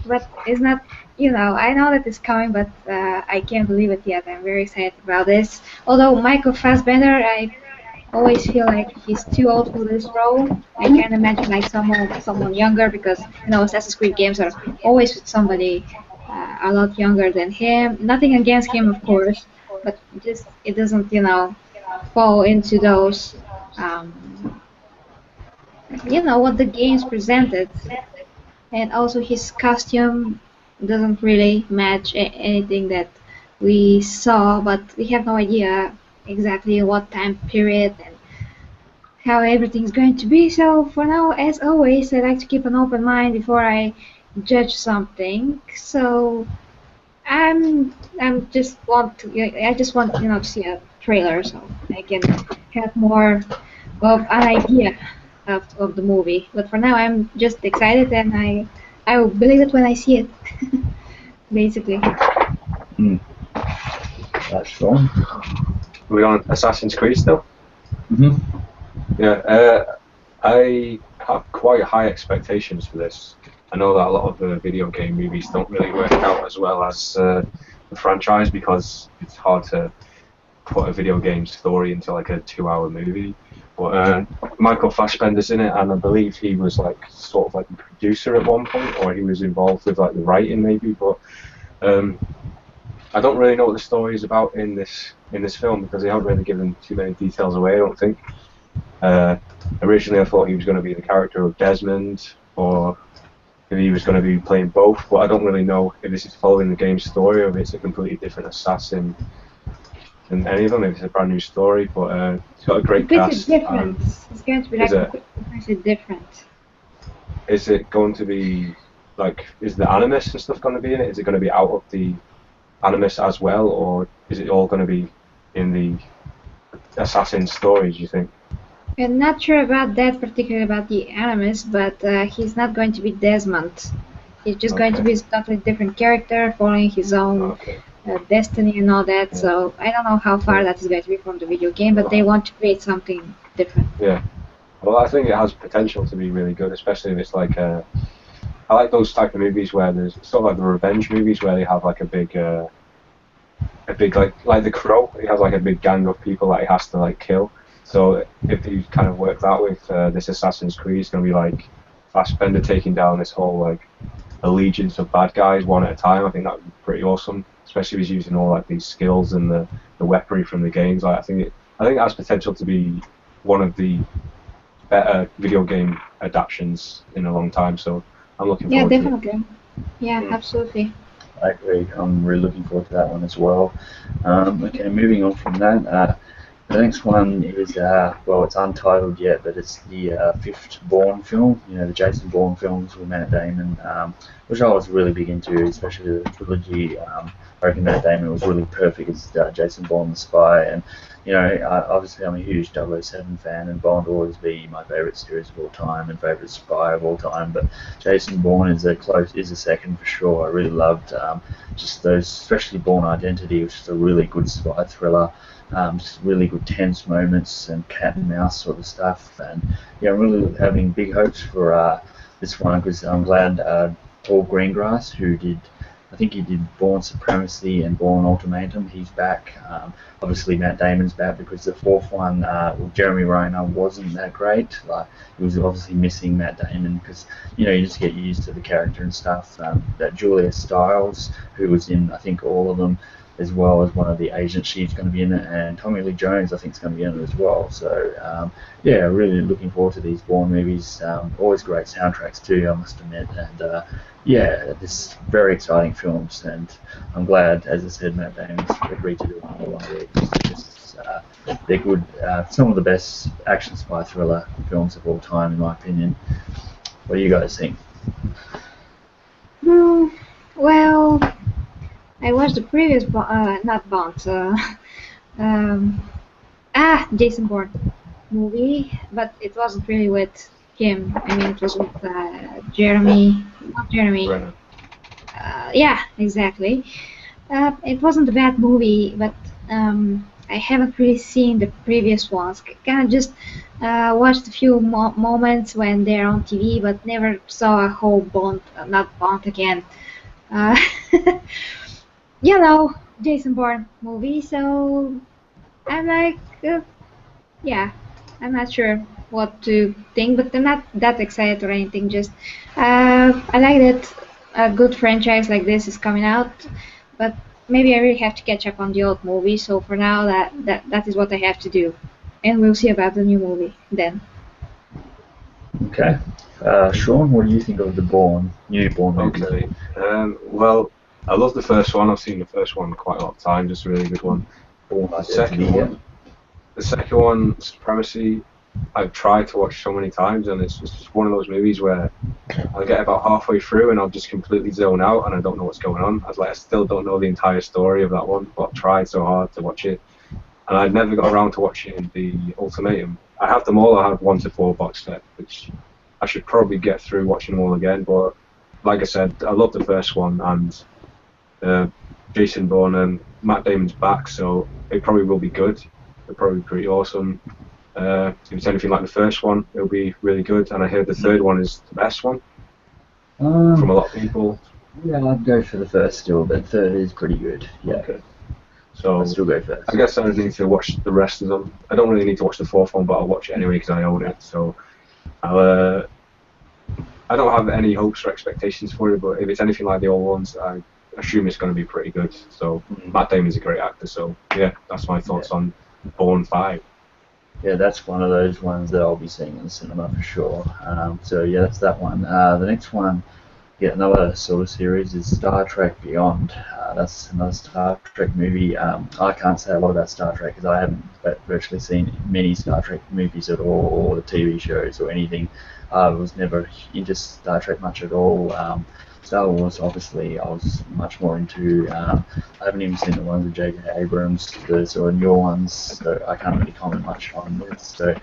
but it's not. I know that it's coming, but I can't believe it yet. I'm very excited about this. Although Michael Fassbender, I always feel like he's too old for this role. I can't imagine like someone younger, because Assassin's Creed games are always with somebody a lot younger than him. Nothing against him, of course, but just it doesn't fall into those what the games presented, and also his costume doesn't really match anything that we saw, but we have no idea exactly what time period and how everything's going to be. So for now, as always, I like to keep an open mind before I judge something. So I'm just want to I just want to see a trailer so I can have more of an idea of the movie. But for now, I'm just excited, and I will believe it when I see it. Basically. mm, that's Sean. We're on Assassin's Creed still. Mm-hmm. Yeah, I have quite high expectations for this. I know that a lot of the video game movies don't really work out as well as the franchise because it's hard to put a video game story into like a 2-hour movie. But Michael Fassbender's in it, and I believe he was like sort of like a producer at one point, or he was involved with like the writing maybe. But I don't really know what the story is about in this film because they haven't really given too many details away, I don't think. Originally, I thought he was going to be the character of Desmond, or if he was going to be playing both, but I don't really know if this is following the game's story or if it's a completely different assassin than any of them. Maybe it's a brand new story, but it's got a great Completely cast. different. It's going to be Is like it completely different. is it going to be like is the Animus and stuff going to be in it? Is it going to be out of the Animus as well, or is it all going to be in the assassin story? Do you think? I'm not sure about that, particularly about the Animus, but he's not going to be Desmond. He's just going to Okay. be a totally different character, following his own Okay. Destiny and all that. Yeah. So I don't know how far Yeah. that is going to be from the video game, but they Well, want to create something different. yeah. Well, I think it has potential to be really good, especially if it's like I like those type of movies where there's sort of like the revenge movies where they have like a big like the Crow. He has like a big gang of people that he has to like kill. So if they kind of work that with this Assassin's Creed, it's gonna be like Fassbender taking down this whole like allegiance of bad guys one at a time. I think that would be pretty awesome, especially if he's using all like these skills and the weaponry from the games. Like I think it has potential to be one of the better video game adaptations in a long time. So I'm looking Yeah, forward to it. definitely. Yeah, Mm. absolutely. I agree. I'm really looking forward to that one as well. Okay, moving on from that. The next one is, well, it's untitled yet, but it's the fifth Bourne film, you know, the Jason Bourne films with Matt Damon, which I was really big into, especially the trilogy. I reckon Matt Damon was really perfect as Jason Bourne the spy, and, you know, obviously I'm a huge 007 fan, and Bond will always be my favourite series of all time and favourite spy of all time, but Jason Bourne is a second for sure. I really loved just those, especially Bourne Identity, which is a really good spy thriller. Just really good tense moments and cat and mouse sort of stuff. And yeah, I'm really having big hopes for this one because I'm glad Paul Greengrass, who did, I think he did Bourne Supremacy and Bourne Ultimatum, he's back. Obviously, Matt Damon's back because the fourth one, well, Jeremy Renner wasn't that great. Like, he was obviously missing Matt Damon because you know you just get used to the character and stuff. That Julia Stiles, who was in I think all of them, as well as one of the agents. She's going to be in it, and Tommy Lee Jones, I think, is going to be in it as well. So, yeah, really looking forward to these Bourne movies. Always great soundtracks too, I must admit. And yeah, this very exciting films, and I'm glad, as I said, Matt Damon's agreed to do another one of these. They're good. Some of the best action spy thriller films of all time, in my opinion. What do you guys think? Hmm, well, I watched the previous, not Bond, um, Jason Bourne movie, but it wasn't really with him. I mean, it was with Jeremy, not Jeremy. Brennan. Yeah, exactly. It wasn't a bad movie, but I haven't really seen the previous ones. Kind of just watched a few moments when they're on TV, but never saw a whole Bond, not Bond again. Uh, you know, Jason Bourne movie. So I'm like, yeah, I'm not sure what to think, but I'm not that excited or anything. Just I like that a good franchise like this is coming out, but maybe I really have to catch up on the old movie. So for now, that is what I have to do, and we'll see about the new movie then. Okay. Sean, what do you think of the new Bourne movies? Okay. Well, I love the first one. I've seen the first one quite a lot of times. It's a really good one. Bourne The Identity, second yeah. one, the second one, Supremacy. I've tried to watch so many times, and it's just one of those movies where I'll get about halfway through and I'll just completely zone out, and I don't know what's going on. I still don't know the entire story of that one, but I've tried so hard to watch it, and I never got around to watching the Ultimatum. I have them all. I have 1 to 4 box set, which I should probably get through watching them all again. But like I said, I love the first one, and Jason Bourne and Matt Damon's back, so it probably will be good. It'll probably be pretty awesome. If it's anything like the first one, it'll be really good. And I heard the third one is the best one from a lot of people. Yeah, I'd go for the first still, but third is pretty good. Yeah, Okay. So I'd still go first. I guess I don't need to watch the rest of them. I don't really need to watch the fourth one, but I'll watch it anyway because I own it. So I don't have any hopes or expectations for it, but if it's anything like the old ones, I assume it's going to be pretty good. So Matt Damon's a great actor, so yeah, that's my thoughts on Bourne 5. Yeah, that's one of those ones that I'll be seeing in the cinema for sure. So yeah, that's that one. The next one, yeah, another sort of series is Star Trek Beyond. That's another Star Trek movie. I can't say a lot about Star Trek because I haven't virtually seen many Star Trek movies at all, or the TV shows or anything. I was never into Star Trek much at all. Star Wars, obviously, I was much more into. I haven't even seen the ones with J.J. Abrams, the sort of newer ones, so I can't really comment much on this. So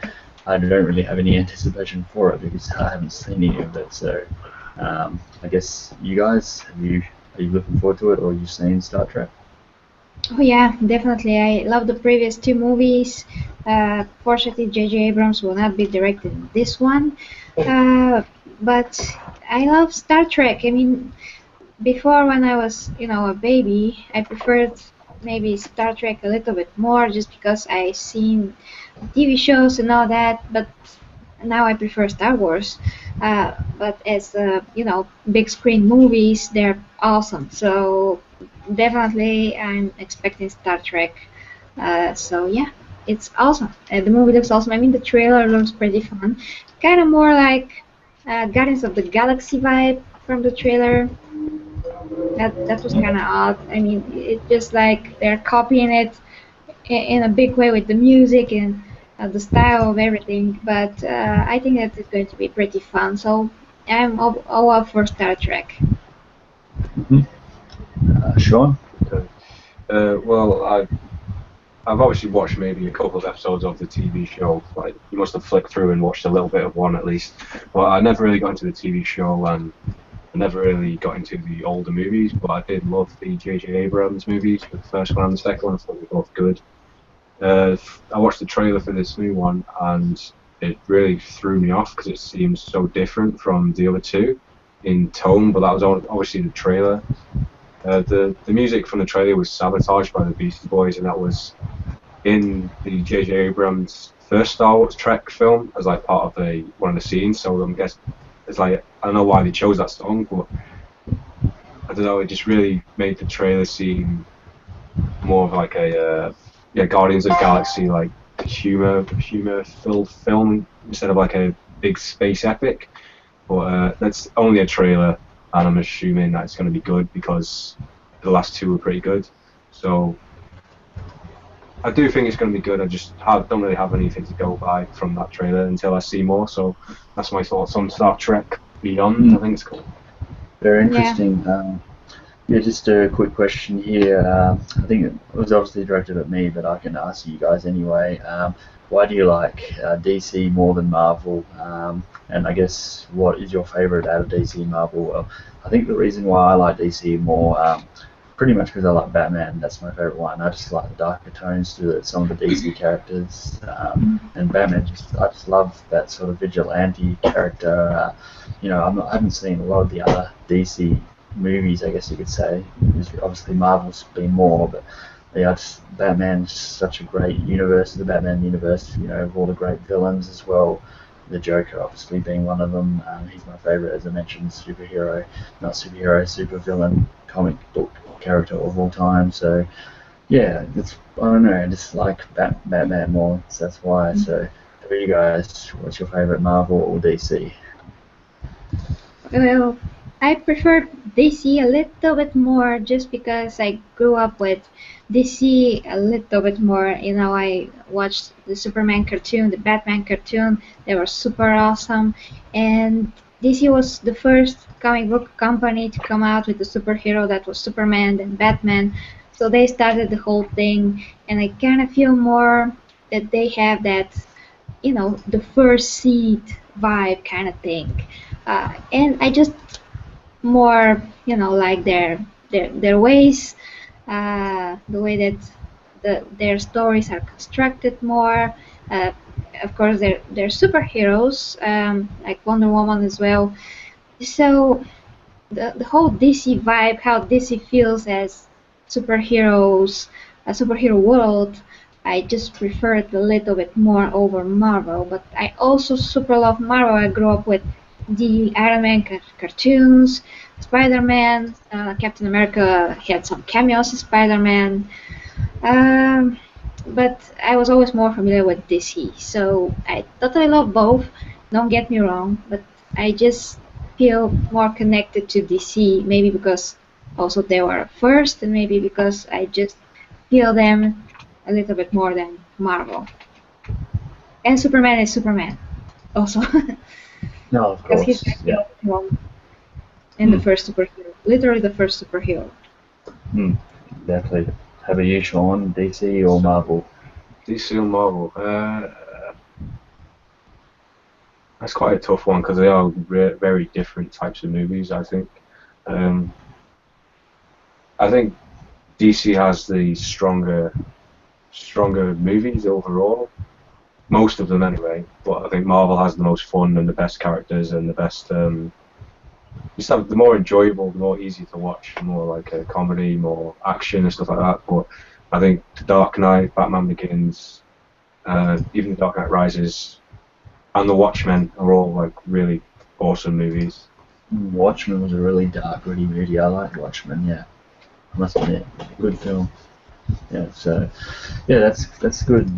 I don't really have any anticipation for it because I haven't seen any of it. So I guess you guys, are you looking forward to it, or you've seen Star Trek? Oh yeah, definitely. I love the previous two movies. Fortunately, J.J. Abrams will not be directing this one. Uh, but I love Star Trek. I mean, before when I was, a baby, I preferred maybe Star Trek a little bit more just because I seen TV shows and all that. But now I prefer Star Wars. But as big screen movies, they're awesome. So definitely, I'm expecting Star Trek. So yeah, it's awesome. The movie looks awesome. I mean, the trailer looks pretty fun. Kind of more like Guardians of the Galaxy vibe from the trailer. That was kind of odd. I mean, it's just like they're copying it in a big way with the music and the style of everything. But I think that it's going to be pretty fun. So I'm all up for Star Trek. Hmm. Sean? Okay. Well, I've obviously watched maybe a couple of episodes of the TV show. Like you must have flicked through and watched a little bit of one at least. But I never really got into the TV show, and I never really got into the older movies. But I did love the J.J. Abrams movies, the first one and the second one. I thought they were both good. I watched the trailer for this new one, and it really threw me off because it seems so different from the other two in tone. But that was obviously the trailer. The music from the trailer was sabotaged by the Beastie Boys, and that was in the J.J. Abrams' first Star Wars Trek film as like part of one of the scenes. So I'm guess it's like I don't know why they chose that song, but I don't know. It just really made the trailer seem more of like a yeah Guardians of the Galaxy like humor filled film instead of like a big space epic. But that's only a trailer, and I'm assuming that it's going to be good because the last two were pretty good. So I do think it's going to be good. Don't really have anything to go by from that trailer until I see more. So that's my thoughts on Star Trek Beyond. I Mm, think it's called. very Yeah. interesting. Yeah, just a quick question here. I think it was obviously directed at me, but I can ask you guys anyway. Why do you like DC more than Marvel? And I guess what is your favorite out of DC and Marvel? Well, I think the reason why I like DC more, pretty much because I like Batman. That's my favorite one. I just like the darker tones to some of the DC characters, and Batman. I just love that sort of vigilante character. I haven't seen a lot of the other DC movies, I guess you could say. Obviously, Marvel's been more, but yeah, Batman's such a great universe, the Batman universe, of all the great villains as well. The Joker, obviously, being one of them. He's my favorite, as I mentioned, superhero, not superhero, super villain comic book character of all time. So, yeah, I don't know, I just like Batman more, so that's why. So, for you guys, what's your favorite, Marvel or DC? Well, I prefer DC a little bit more just because I grew up with DC a little bit more. I watched the Superman cartoon, the Batman cartoon. They were super awesome. And DC was the first comic book company to come out with a superhero that was Superman and Batman. So they started the whole thing. And I kind of feel more that they have that, the first seed vibe kind of thing. And I just more, like their ways, the way that their stories are constructed more. Uh, of course, they're superheroes, like Wonder Woman as well. So the whole DC vibe, how DC feels as superheroes, a superhero world, I just prefer it a little bit more over Marvel. But I also super love Marvel. I grew up with the Iron Man cartoons, Spider Man, Captain America had some cameos in Spider Man. Um, but I was always more familiar with DC, so I totally love both. Don't get me wrong, but I just feel more connected to DC, maybe because also they were first, and maybe because I just feel them a little bit more than Marvel. And Superman is Superman, also, No, of because he's course, like the yeah. only one and the Mm, first superhero, literally the first superhero. mm, definitely. How about you, Sean? DC or So Marvel? DC and Marvel. That's quite a tough one because they are very different types of movies. I think. Um, I think DC has the stronger movies overall. Most of them anyway, but I think Marvel has the most fun and the best characters and the best just have the more enjoyable, the more easy to watch, more like a comedy, more action and stuff like that. But I think The Dark Knight, Batman Begins, even The Dark Knight Rises, and The Watchmen are all like really awesome movies. Watchmen was a really dark, gritty movie. I like Watchmen. Yeah, I must admit, good film. Yeah, so yeah, that's good.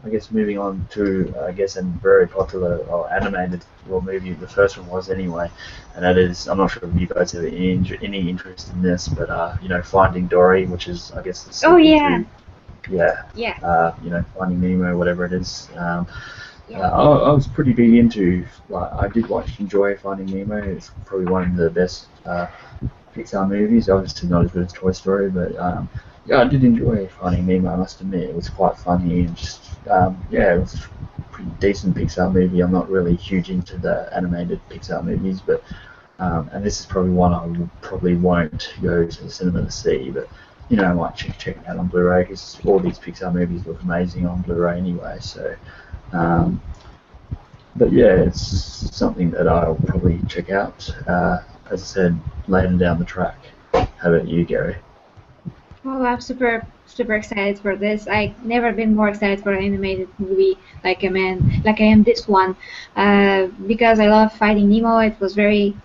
I guess moving on to I guess a very popular or animated well movie. The first one was anyway, and that is I'm not sure if you guys have any interest in this, but Finding Dory, which is I guess the Oh sequel yeah, to yeah, yeah, Finding Nemo, whatever it is. yeah. I was pretty big into like I did enjoy Finding Nemo. It's probably one of the best Pixar movies. Obviously not as good as Toy Story, but yeah, I did enjoy Finding Nemo. I must admit, it was quite funny and just yeah, it was a pretty decent Pixar movie. I'm not really huge into the animated Pixar movies, but and this is probably one I probably won't go to the cinema to see, but I might check it out on Blu-ray because all these Pixar movies look amazing on Blu-ray anyway. So, um, but yeah, it's something that I'll probably check out. As I said, later down the track. How about you, Gary? Well, I'm super excited for this. I've never been more excited for an animated movie like I am this one, because I love Finding Nemo. It was very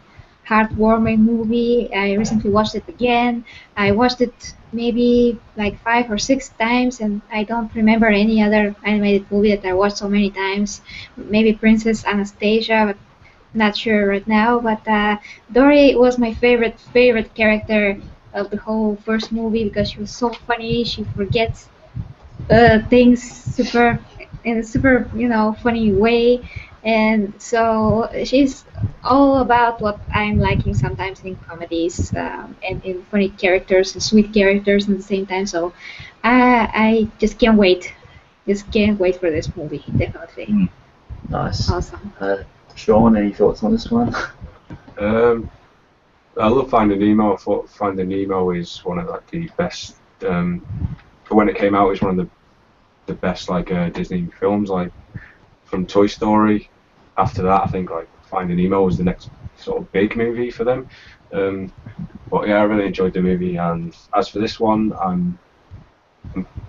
heartwarming movie. I recently watched it again. I watched it maybe like 5 or 6 times, and I don't remember any other animated movie that I watched so many times. Maybe Princess Anastasia, but not sure right now. But Dory was my favorite character of the whole first movie because she was so funny. She forgets things in a super funny way, and so she's all about what I'm liking sometimes in comedies, and in funny characters and sweet characters at the same time. So I just can't wait for this movie. Definitely Mm, nice. awesome. Sean, any thoughts on this one? Um, I love Finding Nemo. I thought Finding Nemo is one of like the best. For when it came out, it was one of the best like Disney films. Like from Toy Story. After that, I think like Finding Nemo was the next sort of big movie for them. Um, but yeah, I really enjoyed the movie. And as for this one, I'm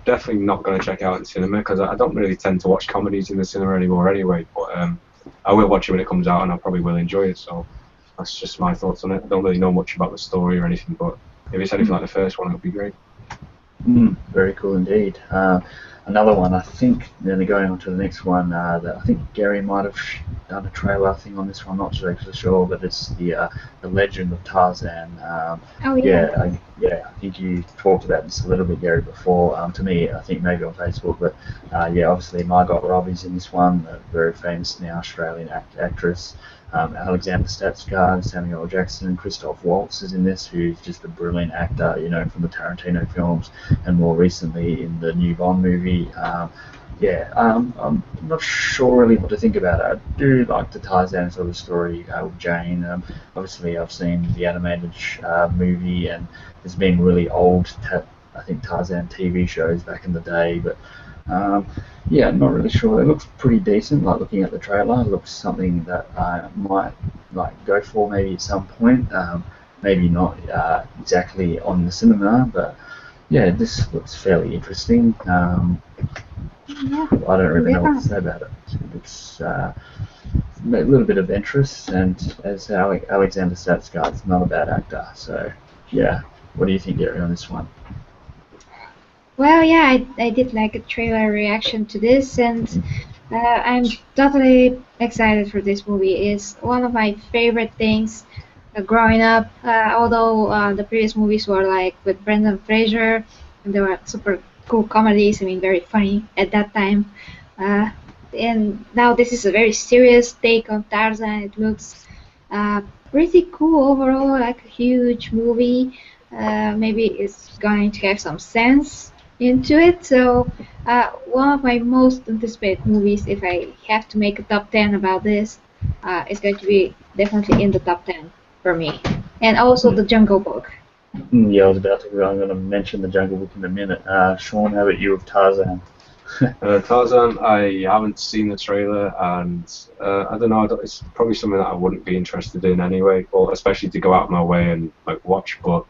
definitely not going to check it out in cinema because I don't really tend to watch comedies in the cinema anymore anyway. But I will watch it when it comes out, and I probably will enjoy it. So that's just my thoughts on it. I don't really know much about the story or anything, but if it's anything like the first one, it would be great. Very cool indeed. Another one, I think, then going on to the next one, that I think Gary might have done a trailer thing on this one, I'm not sure actually sure, but it's the Legend of Tarzan. Oh Yeah, yeah. I think you talked about this a little bit, Gary, before. To me, I think maybe on Facebook, but yeah, obviously Margot Robbie's in this one, a very famous now Australian actress. Alexander Skarsgård, Samuel L. Jackson, and Christoph Waltz is in this, who's just a brilliant actor, from the Tarantino films, and more recently in the new Bond movie. Yeah, I'm not sure really what to think about it. I do like the Tarzan sort of story with Jane. Obviously, I've seen the animated movie, and there's been really old, I think, Tarzan TV shows back in the day, but um, yeah, I'm not really sure. It looks pretty decent. Like looking at the trailer, it looks something that I might like go for maybe at some point. Maybe not exactly on the cinema, but yeah, this looks fairly interesting. Yeah, I don't really know what to definitely. say about it. It's a little bit of interest, and as Alexander Skarsgård's not a bad actor, so yeah. What do you think, Gary, on this one? Well, yeah, I did like a trailer reaction to this, and I'm totally excited for this movie. It's one of my favorite things growing up. Although the previous movies were like with Brendan Fraser, and they were super cool comedies. I mean, very funny at that time. Uh, and now this is a very serious take on Tarzan. It looks uh, pretty cool overall, like a huge movie. Maybe it's going to have some sense into it. So, one of my most anticipated movies, if I have to make a top 10 about this, is going to be definitely in the top 10 for me. And also Hmm. The Jungle Book. Yeah, I was about to. I'm going to mention the Jungle Book in a minute. Sean, how about you with Tarzan? Tarzan, I haven't seen the trailer, and I don't know. It's probably something that I wouldn't be interested in anyway, or especially to go out of my way and like watch. But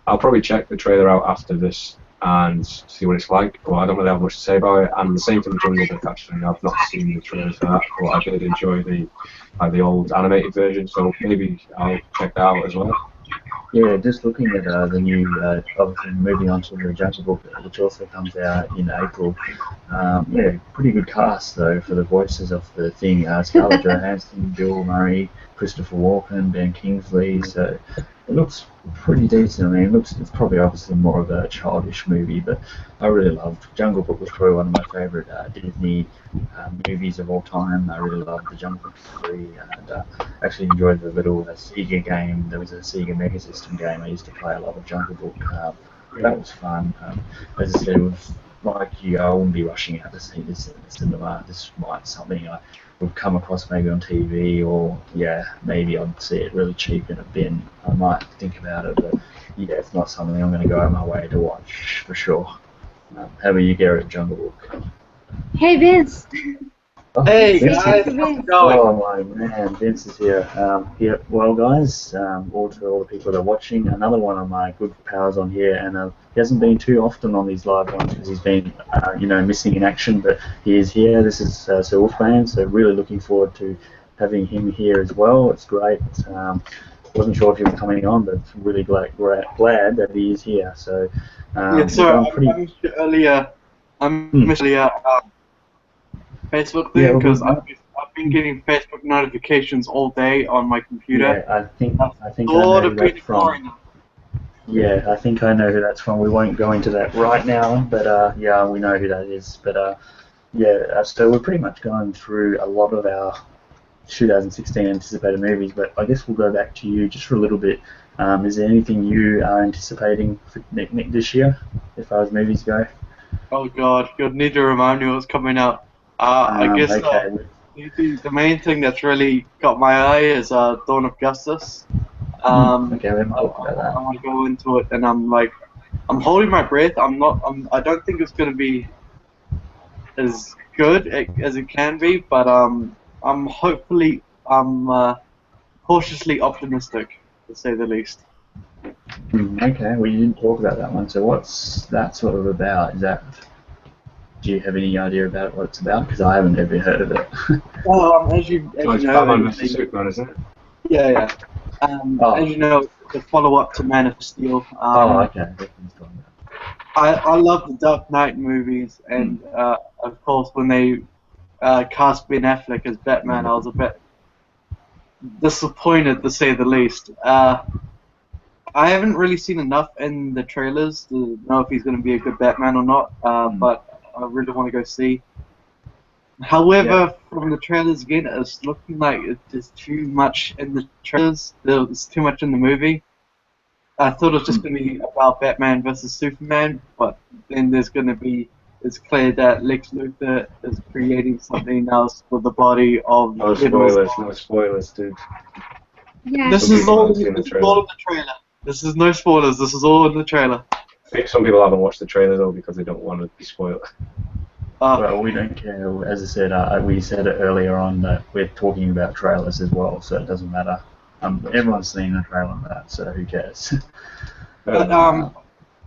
I'll probably check the trailer out after this and see what it's like. But I don't really have much to say about it. And the same for the Jungle Book. Actually, I've not seen the trailer for that, but I did enjoy the old animated version, so maybe I'll check that out as well. Yeah, just looking at the new, obviously moving on to the Jungle Book, which also comes out in April. Yeah, pretty good cast though for the voices of the thing. Scarlett Johansson, Bill Murray, Christopher Walken, Ben Kingsley. So it looks pretty decent. I mean, it's probably obviously more of a childish movie, but I really loved Jungle Book. Was probably one of my favourite Disney movies of all time. I really loved the Jungle Book 3, and actually enjoyed the little Sega game. There was a Sega Mega System game. I used to play a lot of Jungle Book. That was fun. As I said, it was like you, I wouldn't be rushing out to see this in the cinema. This might be something I would come across maybe on TV, or yeah, maybe I'd see it really cheap in a bin. I might think about it, but yeah, it's not something I'm going to go out of my way to watch for sure. How about you, Garrett? Jungle Book? Hey Vince, Oh, Hey say Vince hi guys, to is. how's it Vince. going? Oh my man, Vince is here. Yeah, well guys, all to all the people that are watching, another one of my good pals on here, and he hasn't been too often on these live ones because he's been, missing in action, but he is here. This is Sir Wolfman, so really looking forward to having him here as well. It's great. Wasn't sure if he was coming on, but really glad that he is here. So Yeah, we've sorry, done pretty. I Hmm, missed earlier Facebook yeah, thing all because good. I've been getting Facebook notifications all day on my computer. Yeah, I think I know Sort who of been that's from. ignoring them. Yeah, I think I know who that's from. We won't go into that right now, but yeah, we know who that is. But yeah, so we're pretty much going through a lot of our 2016 anticipated movies. But I guess we'll go back to you just for a little bit. Is there anything you are anticipating for Nick this year, as far as movies go? Oh God, you'll need to remind me what's coming out. I guess Okay. the main thing that's really got my eye is Dawn of Justice. Okay, we haven't I, talked I, about that. I want to go into it, and I'm holding my breath. I don't think it's gonna be as good as it can be, but I'm cautiously optimistic, to say the least. Okay, well you didn't talk about that one. So what's that sort of about? Do you have any idea about what it's about? Because I haven't ever heard of it. Well, as Oh, you it's know, Batman versus Superman, isn't it? yeah, yeah. As Oh, you know, the follow-up to Man of Steel. okay. I love the Dark Knight movies, Hmm. and of course when they cast Ben Affleck as Batman, I was a bit disappointed, to say the least. I haven't really seen enough in the trailers to know if he's going to be a good Batman or not, Hmm. but I really want to go see. Yeah. However, from the trailers again, it's looking like there's too much in the trailers. There's too much in the movie. I thought it was Hmm. just going to be about Batman versus Superman, but then it's clear that Lex Luthor is creating something else with the body of No General spoilers, Zod. no spoilers, dude. Yeah, This Some is people all. haven't seen the This is all trailer. in the trailer. This is no spoilers. This is all in the trailer. I think some people haven't watched the trailer though because they don't want to be spoiled. Uh, Well, we don't care. As I said, we said it earlier on that we're talking about trailers as well, so it doesn't matter. That's fine. Everyone's seen a trailer of that, so who cares? Fair but enough. um,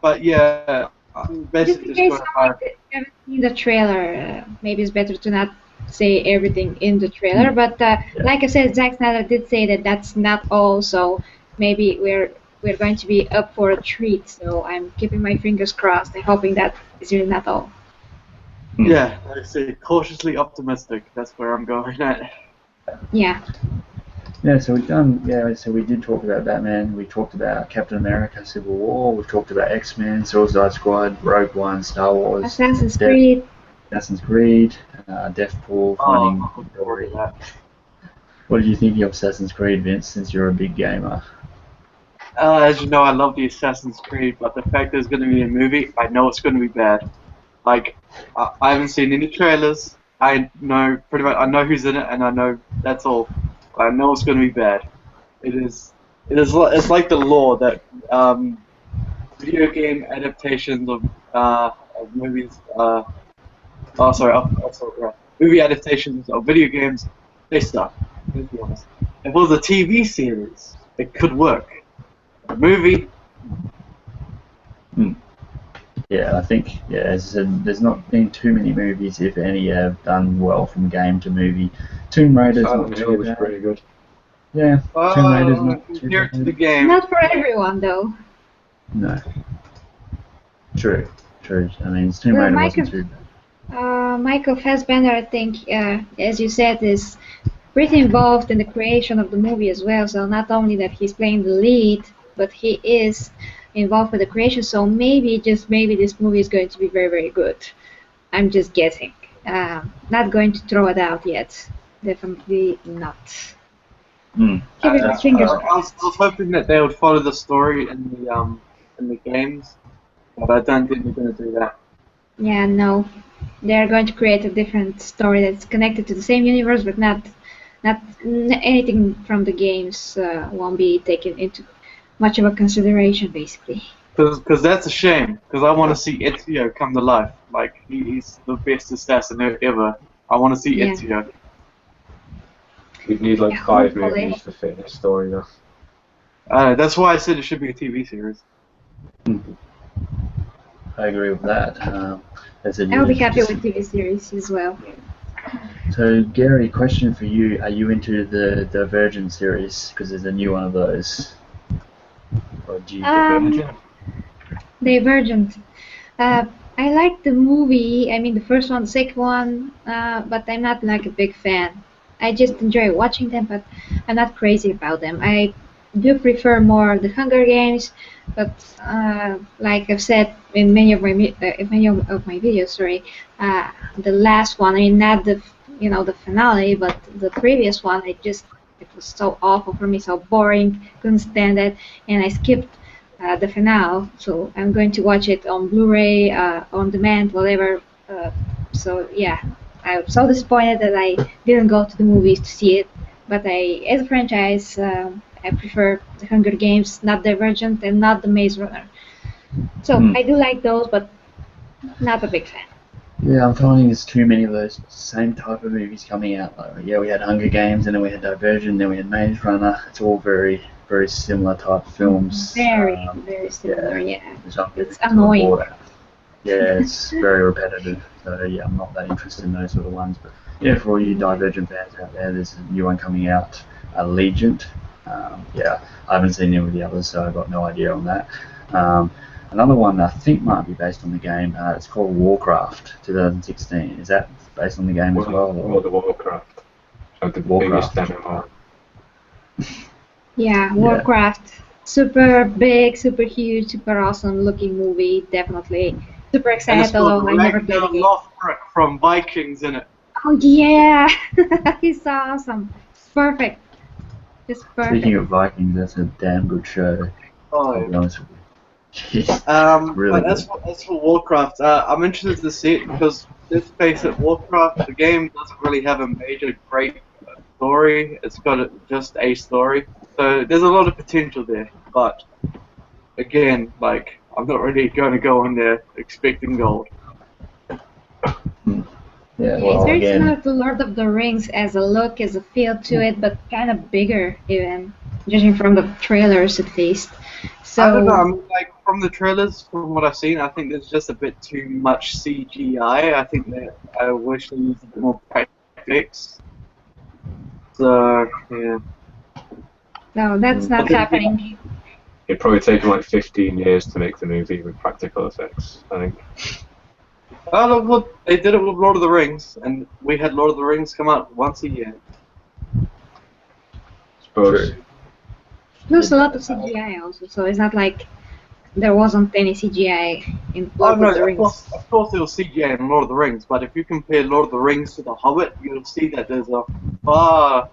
but yeah, I'm just basically in just case going to buy. someone haven't seen the trailer, maybe it's better to not say everything in the trailer. Hmm. But Yeah. like I said, Zack Snyder did say that that's not all. So maybe we're going to be up for a treat. So I'm keeping my fingers crossed and hoping that is really not all. Hmm. Yeah, like I say, cautiously optimistic. That's where I'm going at. Yeah. Yeah, so we've done. Yeah, so we did talk about Batman. We talked about Captain America: Civil War. We've talked about X-Men, Suicide Squad, Rogue One, Star Wars, Assassin's Death, Creed. Assassin's Creed, Deathpool, Oh, Finding I'm looking forward Dory. to that. What did you think of Assassin's Creed, Vince? Since you're a big gamer. As you know, I love the Assassin's Creed, but the fact there's going to be a movie, I know it's going to be bad. Like, I haven't seen any trailers. I know pretty much. I know who's in it, and I know that's all. I know it's going to be bad. It is. it's like the law that video game adaptations of movies. Oh, sorry. Also, movie adaptations of video games, they suck. Let's be honest. If it was a TV series, it could work. A movie, Hmm. Yeah, I think, yeah, as I said, there's not been too many movies, if any, have done well from game to movie. Tomb Raider's Silent not Hill too was bad. pretty good. Yeah, Tomb Raider's not too compared to the bad. game. Not for everyone though. No. True. I mean, Tomb Well, Raider Michael, wasn't too bad. Michael Fassbender, I think, as you said, is pretty involved in the creation of the movie as well. So not only that he's playing the lead, but he is involved with the creation. So maybe, just maybe, this movie is going to be very, very good. I'm just guessing. Not going to throw it out yet. Definitely not. Keeping my That's fingers fine. I was crossed. hoping that they would follow the story in the games, but I don't think they're going to do that. Yeah, no. They're going to create a different story that's connected to the same universe, but anything from the games won't be taken into much of a consideration, basically. Because that's a shame. Because I want to see Ezio come to life. Like he's the best assassin ever. I want to see Yeah. Ezio. We'd need like Yeah, 5 hopefully. movies to fit this story though. That's why I said it should be a TV series. I agree with that. As I said, I'll be you happy just- with TV series as well. So, Gary, question for you: are you into the Divergent series? Because there's a new one of those. Or do you Um, Divergent. I like the movie. I mean, the first one, the second one, but I'm not like a big fan. I just enjoy watching them, but I'm not crazy about them. I do prefer more the Hunger Games, but like I've said in many of my videos, sorry, the last one. I mean, not the the finale, but the previous one. It was so awful for me, so boring. Couldn't stand it, and I skipped the finale. So I'm going to watch it on Blu-ray, on demand, whatever. So yeah, I'm so disappointed that I didn't go to the movies to see it. But as a franchise, I prefer the Hunger Games, not Divergent, and not the Maze Runner. So I do like those, but not a big fan. Yeah, I'm finding there's too many of those same type of movies coming out. Like, yeah, we had Hunger Games, and then we had Divergent, then we had Maze Runner. It's all very, very similar type films. Very similar. Yeah, which I'm it's getting annoying. bored of. Yeah, it's very repetitive. So yeah, I'm not that interested in those sort of ones. But yeah, for all you Divergent fans out there, there's a new one coming out, Allegiant. Yeah, I haven't seen any of the others, so I've got no idea on that. Another one I think might be based on the game. It's called Warcraft 2016. Is that based on the game as well? World of Warcraft. So the Warcraft. biggest MMO. Yeah, Warcraft. Super big, super huge, super awesome looking movie. Definitely. Super And it's excited, although I never played the got game. Lothbrok from Vikings in it. Oh yeah, he's so awesome. Perfect. Just perfect. Speaking of Vikings, that's a damn good show. Oh, I'll be honest with you. Really but as for Warcraft, I'm interested to see it because let's face it, Warcraft, the game doesn't really have a major great story. It's got just a story, so there's a lot of potential there. But again, like I'm not really going to go in there expecting gold. Yeah, It's well, very again, similar to Lord of the Rings as a look, as a feel to it, but kind of bigger, even judging from the trailers at least. So I don't know. I mean, like from the trailers, from what I've seen, I think there's just a bit too much CGI. I think that I wish they used a bit more practice. So yeah. no, that's not happening. It'd probably take them like 15 years to make the movie with practical effects, I think. Oh, look, they did it with Lord of the Rings, and we had Lord of the Rings come out once a year. Suppose. True. There's a lot of CGI also, so it's not like there wasn't any CGI in Oh Lord no, of the Rings. of course there was CGI in Lord of the Rings, but if you compare Lord of the Rings to The Hobbit, you'll see that there's a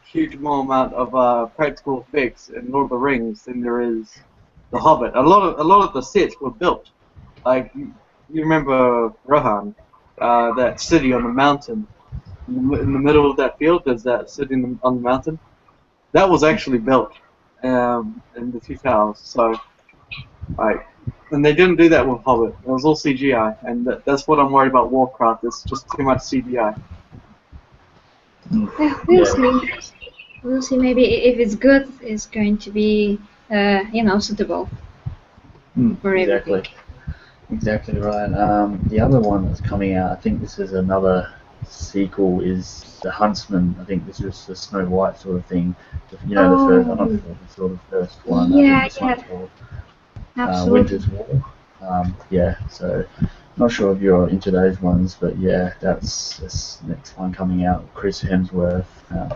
huge more amount of practical effects in Lord of the Rings than there is The Hobbit. A lot of the sets were built. Like you remember Rohan, that city on the mountain. In the middle of that field, there's that city on the mountain. That was actually built. in the 2000s. So, like, and they didn't do that with Hobbit. It was all CGI, and that's what I'm worried about Warcraft. It's just too much CGI. Yeah, we'll Yeah. see. We'll see. Maybe if it's good, it's going to be, suitable for everything. Exactly. Exactly right. The other one that's coming out, I think this is another sequel, is The Huntsman. I think this is the Snow White sort of thing. The first, I'm not Oh, sure the sort of first one. I think yeah, this one's yeah, called absolutely. Winter's War. Yeah, so not sure if you're into those ones, but yeah, that's this next one coming out. Chris Hemsworth,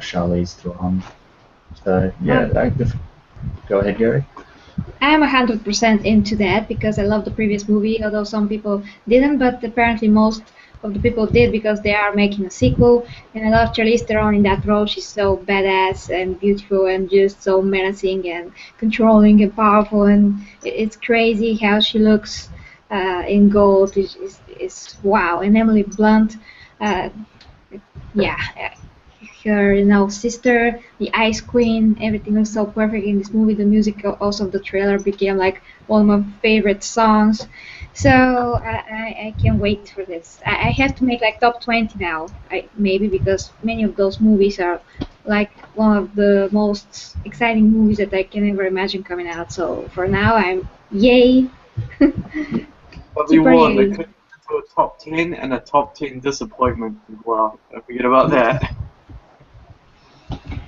Charlize Theron. So yeah, Um, go ahead, Gary. I'm 100% into that because I love the previous movie, although some people didn't, but apparently most of the people did because they are making a sequel. And I love Charlize Theron in that role. She's so badass and beautiful and just so menacing and controlling and powerful. And it's crazy how she looks in gold. Is wow. And Emily Blunt, uh, yeah, her sister, the Ice Queen, everything was so perfect in this movie. The music also of the trailer became like one of my favorite songs. So I can't wait for this. I have to make like top 20 now. Maybe because many of those movies are like one of the most exciting movies that I can ever imagine coming out. So for now, I'm yay, But we super warned it yay. could go to a top 10 and a top 10 disappointment as well. Don't forget about that.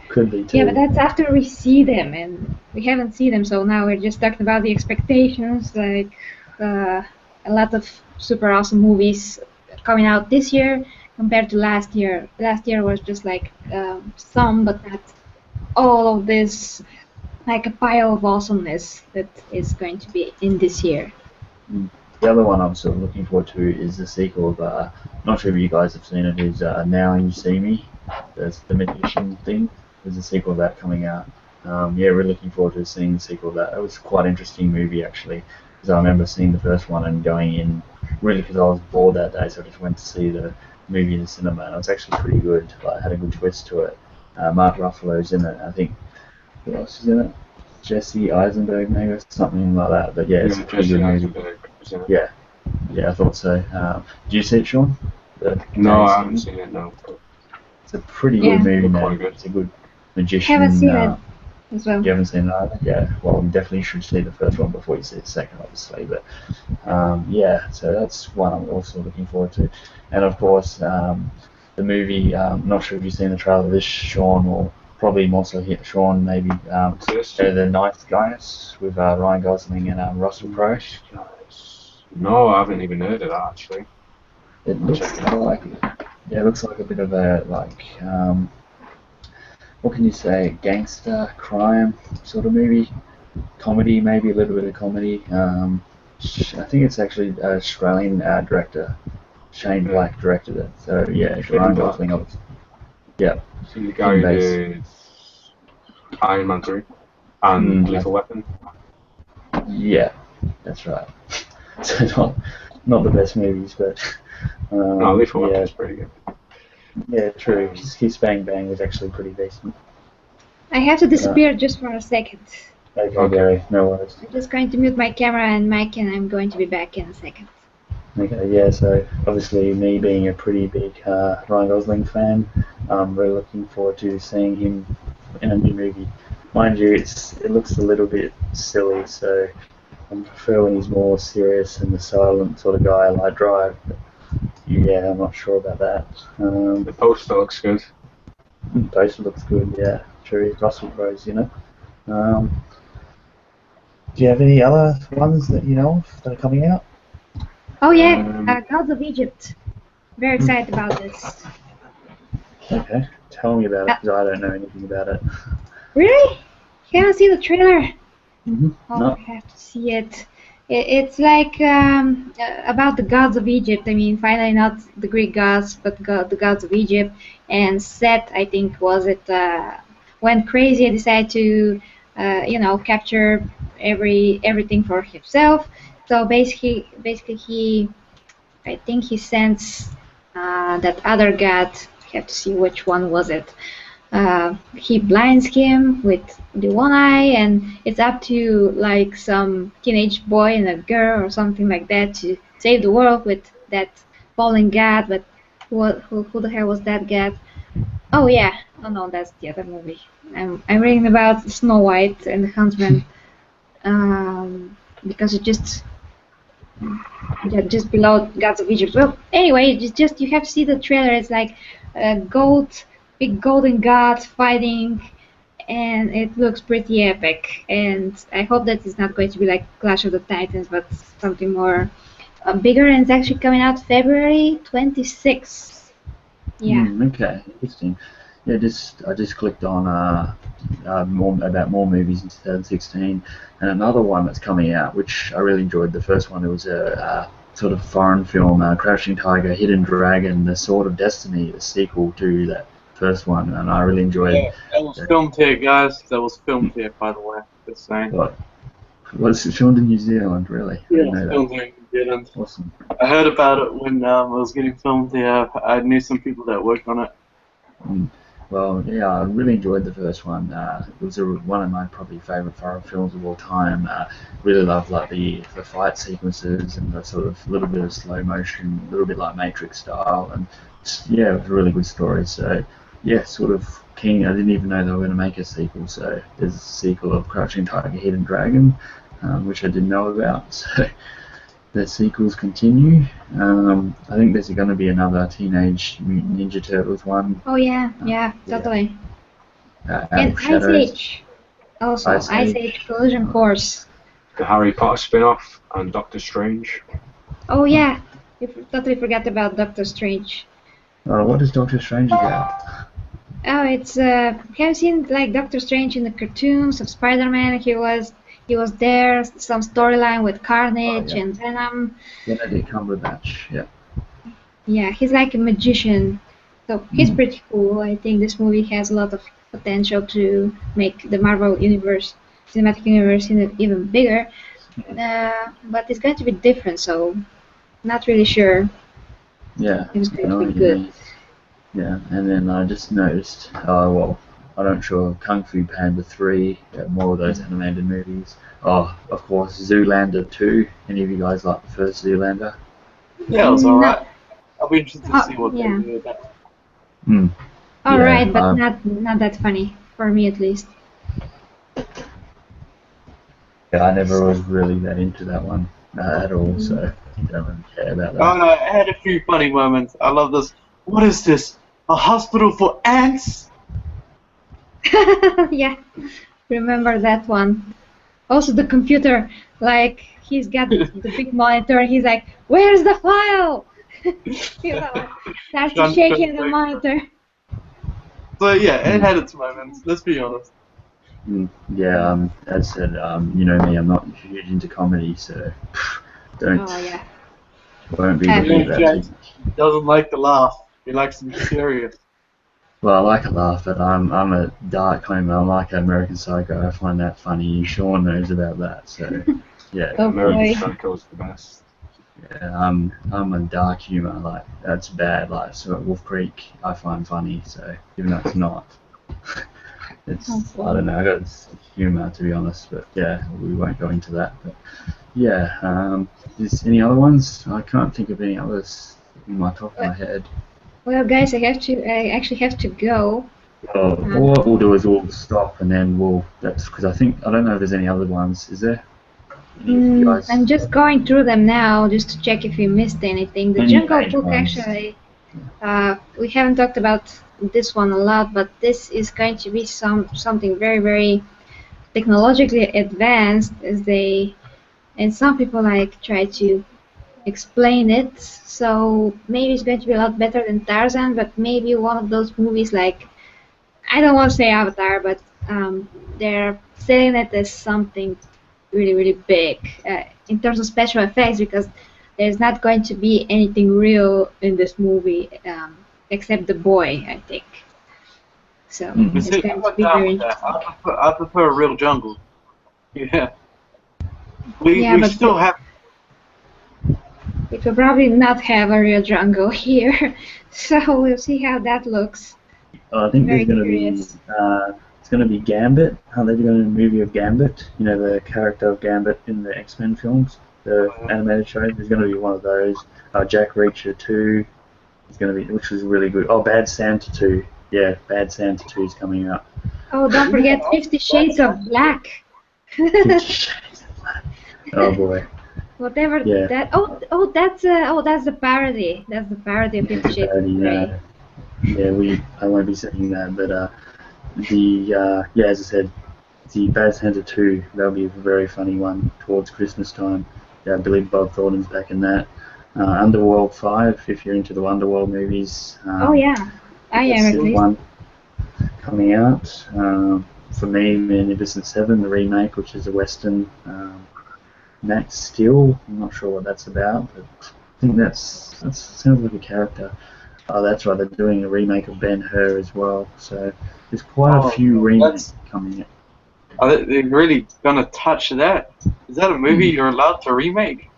Could be Yeah, but too. that's after we see them, and we haven't seen them, so now we're just talking about the expectations. Like a lot of super awesome movies coming out this year compared to last year. Last year was just like some, but not all of this, like a pile of awesomeness that is going to be in this year. Mm. The other one I'm sort of looking forward to is the sequel of, not sure if you guys have seen it, is Now You See Me. That's the magician thing. There's a sequel of that coming out. Yeah, really looking forward to seeing the sequel of that. It was quite an interesting movie actually, because I remember seeing the first one and going in really because I was bored that day, so I just went to see the movie in the cinema, and it was actually pretty good. Like, it had a good twist to it. Mark Ruffalo's in it. I think who else is in it? Jesse Eisenberg maybe or something like that. But yeah, it's a Yeah, pretty Jesse good movie. Eisenberg was in it. Yeah, yeah, I thought so. Do you see it, Sean? Now No, You I See haven't Me? seen it. No, but It's a pretty good Yeah, movie, looked quite man. good. It's a good haven't magician. seen it as well. You haven't seen it either? Yeah, well, you definitely should see the first one before you see the second, obviously. But yeah, so that's one I'm also looking forward to. And of course, the movie, not sure if you've seen the trailer of this, Sean, or probably also hit Sean, maybe What's this? The Nice Guys with Ryan Gosling and Russell Crowe. Nice. No, I haven't even heard of that actually. It I'll looks check it out. like, yeah, it looks like a bit of a what can you say, gangster crime sort of movie, comedy, maybe a little bit of comedy. I think it's actually an Australian director, Shane Yeah. Black directed it. So yeah, Shane Ryan Black. Gosling, yeah, See the guy him who base. did Iron Man 3 and Mm, Lethal Weapon. yeah, that's right. So not the best movies, but No, Lethal yeah, Weapon's pretty good. yeah, true. Um, Kiss Bang Bang was actually pretty decent. I have to But, disappear just for a second. okay, okay. Gary, no worries. I'm just going to mute my camera and mic, and I'm going to be back in a second. Okay, yeah, so obviously me being a pretty big Ryan Gosling fan, I'm really looking forward to seeing him in a new movie. Mind you, it looks a little bit silly, so I prefer when he's more serious and the silent sort of guy like Drive. But yeah, I'm not sure about that. The poster looks good. Poster looks good, yeah, true. Russell Crowe's, Um, do you have any other ones that you know of that are coming out? Oh yeah, Um, Gods of Egypt. Very excited about this. Okay, tell me about it Uh, because I don't know anything about it. really? You haven't seen the trailer? Oh, No. I have to see it. It's like about the gods of Egypt. I mean, finally not the Greek gods, but the gods of Egypt. And Seth, I think, was it went crazy and decided to, capture everything for himself. So basically, I think he sends that other god. I have to see which one was it. he blinds him with the one eye, and it's up to like some teenage boy and a girl or something like that to save the world with that fallen god. But who the hell was that god? Oh yeah, oh no, that's the other movie. I'm reading about Snow White and the Huntsman, because it just below Gods of Egypt. Well, anyway, it's just you have to see the trailer. It's like big golden gods fighting, and it looks pretty epic. And I hope that it's not going to be like Clash of the Titans, but something more bigger. And it's actually coming out February 26th. Yeah. Okay, interesting. Yeah, I just clicked on more movies in 2016, and another one that's coming out, which I really enjoyed. The first one, it was a sort of foreign film, Crouching Tiger, Hidden Dragon, The Sword of Destiny, the sequel to that first one, and I really enjoyed. Yeah, that was filmed here, guys. That was filmed here, by the way. Just saying. What? Was it filmed in New Zealand? Really? I Yeah, didn't know filmed here in New Zealand. that. Awesome. I heard about it when it was getting filmed here. I knew some people that worked on it. Mm. Well, yeah, I really enjoyed the first one. It was one of my probably favourite foreign films of all time. Really loved like the fight sequences and the sort of little bit of slow motion, a little bit like Matrix style, and yeah, it was a really good story. So yeah, sort of keen. I didn't even know they were going to make a sequel. So there's a sequel of Crouching Tiger, Hidden Dragon, which I didn't know about. So the sequels continue. I think there's going to be another Teenage Mutant Ninja Turtles one. Oh yeah, Yeah. totally. Out And of Ice Shadows. Age. Also, Ice Ice Age. Age Collision Course. The Harry Potter spin-off and Doctor Strange. Oh yeah, you totally forgot about Doctor Strange. What is Doctor Strange about? Oh, it's have you seen like Doctor Strange in the cartoons of Spider-Man? He was there, some storyline with Carnage Oh, yeah. and Venom. Benedict Cumberbatch. Yeah. Yeah, he's like a magician. So he's pretty cool. I think this movie has a lot of potential to make the Marvel universe, cinematic universe, even bigger. But it's going to be different, so not really sure Yeah. if it's going I know to what be you good. mean. Yeah, and then I just noticed, well, I'm not sure, Kung Fu Panda 3, more of those animated movies. Oh, of course, Zoolander 2. Any of you guys like the first Zoolander? Yeah, it was No. alright. I'll be interested to see what Yeah. they do with that. All Yeah, right, but not that funny for me at least. Yeah, I never was really that into that one at all, so I don't really care about Oh that. no, it had a few funny moments. I love this. What is this? A hospital for ants? Yeah, remember that one. Also the computer, like he's got the big monitor and he's like, "Where's the file?" You know, starts Trying- shaking the trying- monitor. So yeah, it had its moments. Let's be honest. Yeah, as I said, you know me, I'm not huge into comedy, so don't, Oh yeah. won't be Yeah, looking at that yeah. too much. Doesn't like to laugh. He likes to be serious. Well, I like a laugh, but I'm a dark homer. I'm like American Psycho. I find that funny. Sean knows about that, so yeah. Oh American boy. Psycho's the best. Yeah, I'm a dark humor. Like that's bad. Like so Wolf Creek, I find funny. So even though it's not, it's I don't know. I got this humor to be honest, but yeah, we won't go into that. But yeah, is any other ones? I can't think of any others in my top of my head. Well, guys, I actually have to go. Oh, what we'll do is we'll stop and then that's because I don't know if there's any other ones. Is there? Any of you guys? I'm just going through them now just to check if we missed anything. The Any Jungle major Book, ones? actually, we haven't talked about this one a lot, but this is going to be something very, very technologically advanced, and some people like try to explain it. So maybe it's going to be a lot better than Tarzan, but maybe one of those movies like, I don't want to say Avatar, but they're selling it as something really, really big in terms of special effects, because there's not going to be anything real in this movie except the boy, I think. So Mhm. it's See, going I'm to not be down very with that. interesting. I prefer a real jungle. Yeah. We Yeah, but still have. it will probably not have a real jungle here, so we'll see how that looks. I think there's Very going to be curious. it's going to be Gambit. Are they doing a movie of Gambit? You know, the character of Gambit in the X-Men films, the animated show. There's going to be one of those. Jack Reacher 2 is going to be, which was really good. Oh, Bad Santa 2. Yeah, Bad Santa 2 is coming out. Oh, don't forget 50 Shades of Black. 50 Shades of Black. Oh boy. Whatever Yeah, that. That's the parody. That's the parody of it's Fifty a Shades of parody. Grey. Yeah, I won't be saying that, but yeah, as I said, the Bad Santa 2, that'll be a very funny one towards Christmas time. Yeah, I believe Bob Thornton's back in that. Underworld 5, if you're into the Underworld movies, Oh yeah, I am that's at least. one coming out. For me, Magnificent Seven, the remake, which is a Western. Matt Steele, I'm not sure what that's about, but I think that sounds like a character. Oh, that's right, they're doing a remake of Ben-Hur as well, so there's quite a Oh, few remakes that's coming out. are they really gonna touch that? Is that a movie Hmm. you're allowed to remake?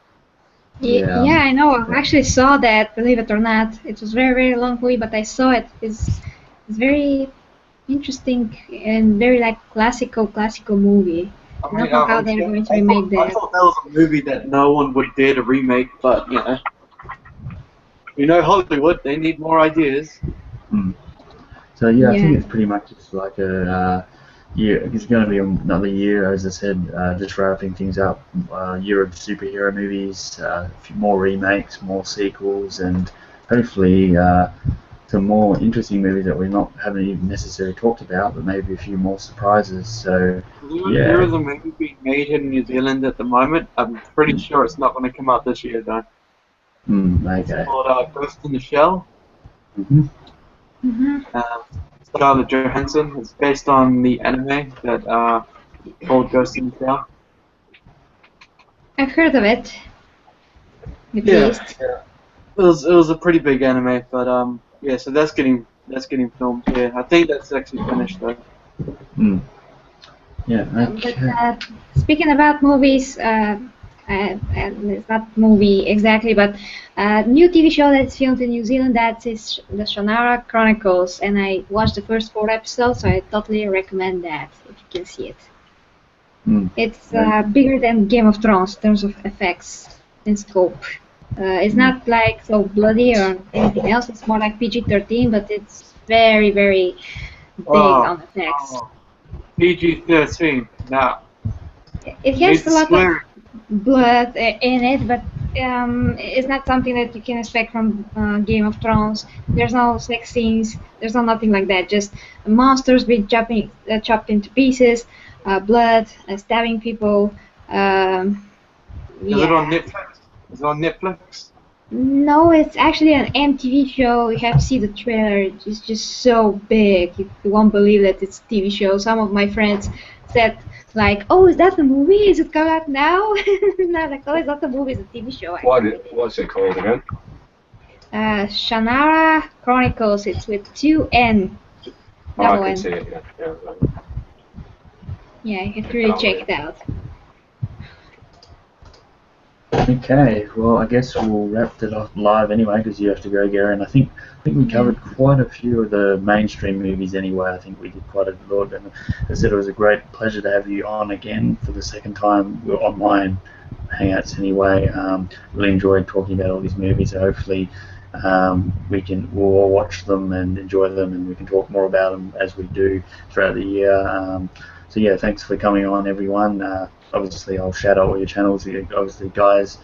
Yeah, Yeah, I know. I actually saw that. Believe it or not, it was very very long movie, but I saw it. It's very interesting and very like classical movie. I I don't mean, know how I'm they're sure. going to remake I that. thought that was a movie that no one would dare to remake, but Hollywood, they need more ideas. hmm. So yeah, I think Yeah. it's pretty much just like a year. It's going to be another year, as I said, just wrapping things up. Year of superhero movies, a few more remakes, more sequels, and hopefully some more interesting movies that we not haven't even necessarily talked about, but maybe a few more surprises. So There yeah, is a movie being made in New Zealand at the moment. I'm pretty sure it's not going to come out this year, though. It's okay. called Ghost in the Shell. Hmm. Hmm. Um, Scarlett Johansson. It's based on the anime that called Ghost in the Shell. I've heard of it, at Yeah, least. yeah. It was a pretty big anime, but yeah. So that's getting filmed here. I think that's actually finished though. Mm. Yeah, But okay. speaking about movies, it's not movie exactly, but new TV show that's filmed in New Zealand that is the Shannara Chronicles, and I watched the first 4 episodes, so I totally recommend that if you can see it. Mm. It's Okay. bigger than Game of Thrones in terms of effects and scope. It's Mm. not like so bloody or anything else. It's more like PG-13, but it's very, very big Oh, on effects. oh, PG-13. Now It you need has a to lot of swear. blood in it, but it's not something that you can expect from Game of Thrones. There's no sex scenes. There's no nothing like that. Just monsters being chopped into pieces, blood, stabbing people. Um, Is it on yeah. Netflix? Is it on Netflix? No, it's actually an MTV show. You have to see the trailer. It's just so big. You won't believe that it's a TV show. Some of my friends said, like, "Oh, is that the movie? Is it coming out now?" And I'm like, "Oh, it's not a movie. It's a TV show, actually." What's it called again? Shannara Chronicles. It's with two N, Oh, I double can N. see it. Yeah, yeah. Right. Yeah, you have to Check it really out check later. it out. Okay, well, I guess we'll wrap it off live anyway because you have to go, Gary. And I think we Yeah. covered quite a few of the mainstream movies anyway. I think we did quite a lot. And as I said, it was a great pleasure to have you on again for the second time. We're online hangouts anyway. Really enjoyed talking about all these movies. So hopefully, we'll all watch them and enjoy them, and we can talk more about them as we do throughout the year. So yeah, thanks for coming on, everyone. Obviously, I'll shout out all your channels. Obviously, guys,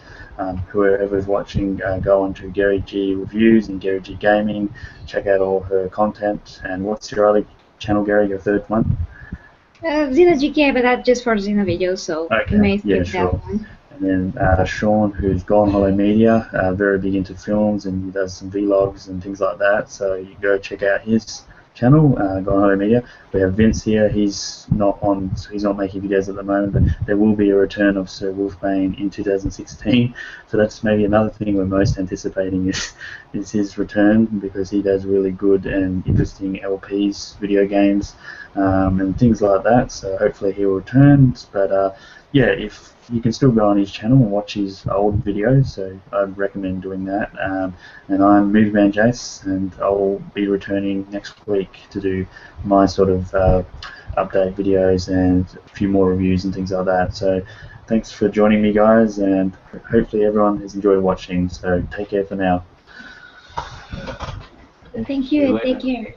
whoever's watching, go on to Gary G Reviews and Gary G Gaming. Check out all her content. And what's your other channel, Gary? Your third one? Xena GK, but that's just for Xena videos, so you Okay, may yeah, skip that sure. one. And then Sean, who's Gone Hollow Media, very big into films, and he does some vlogs and things like that. So you go check out his channel, Gone Hollow Media. We have Vince here. He's not on, so he's not making videos at the moment, but there will be a return of Sir Wolfbane in 2016. So that's maybe another thing we're most anticipating is his return because he does really good and interesting LPs, video games. and things like that. So hopefully he will return. But yeah, if you can still go on his channel and watch his old videos, so I'd recommend doing that. And I'm MoviemanJase, and I'll be returning next week to do my sort of update videos and a few more reviews and things like that. So thanks for joining me, guys, and hopefully everyone has enjoyed watching. So take care for now. Thank See you you. later. Take care.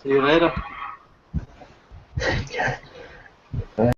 See you later. Okay. Bye.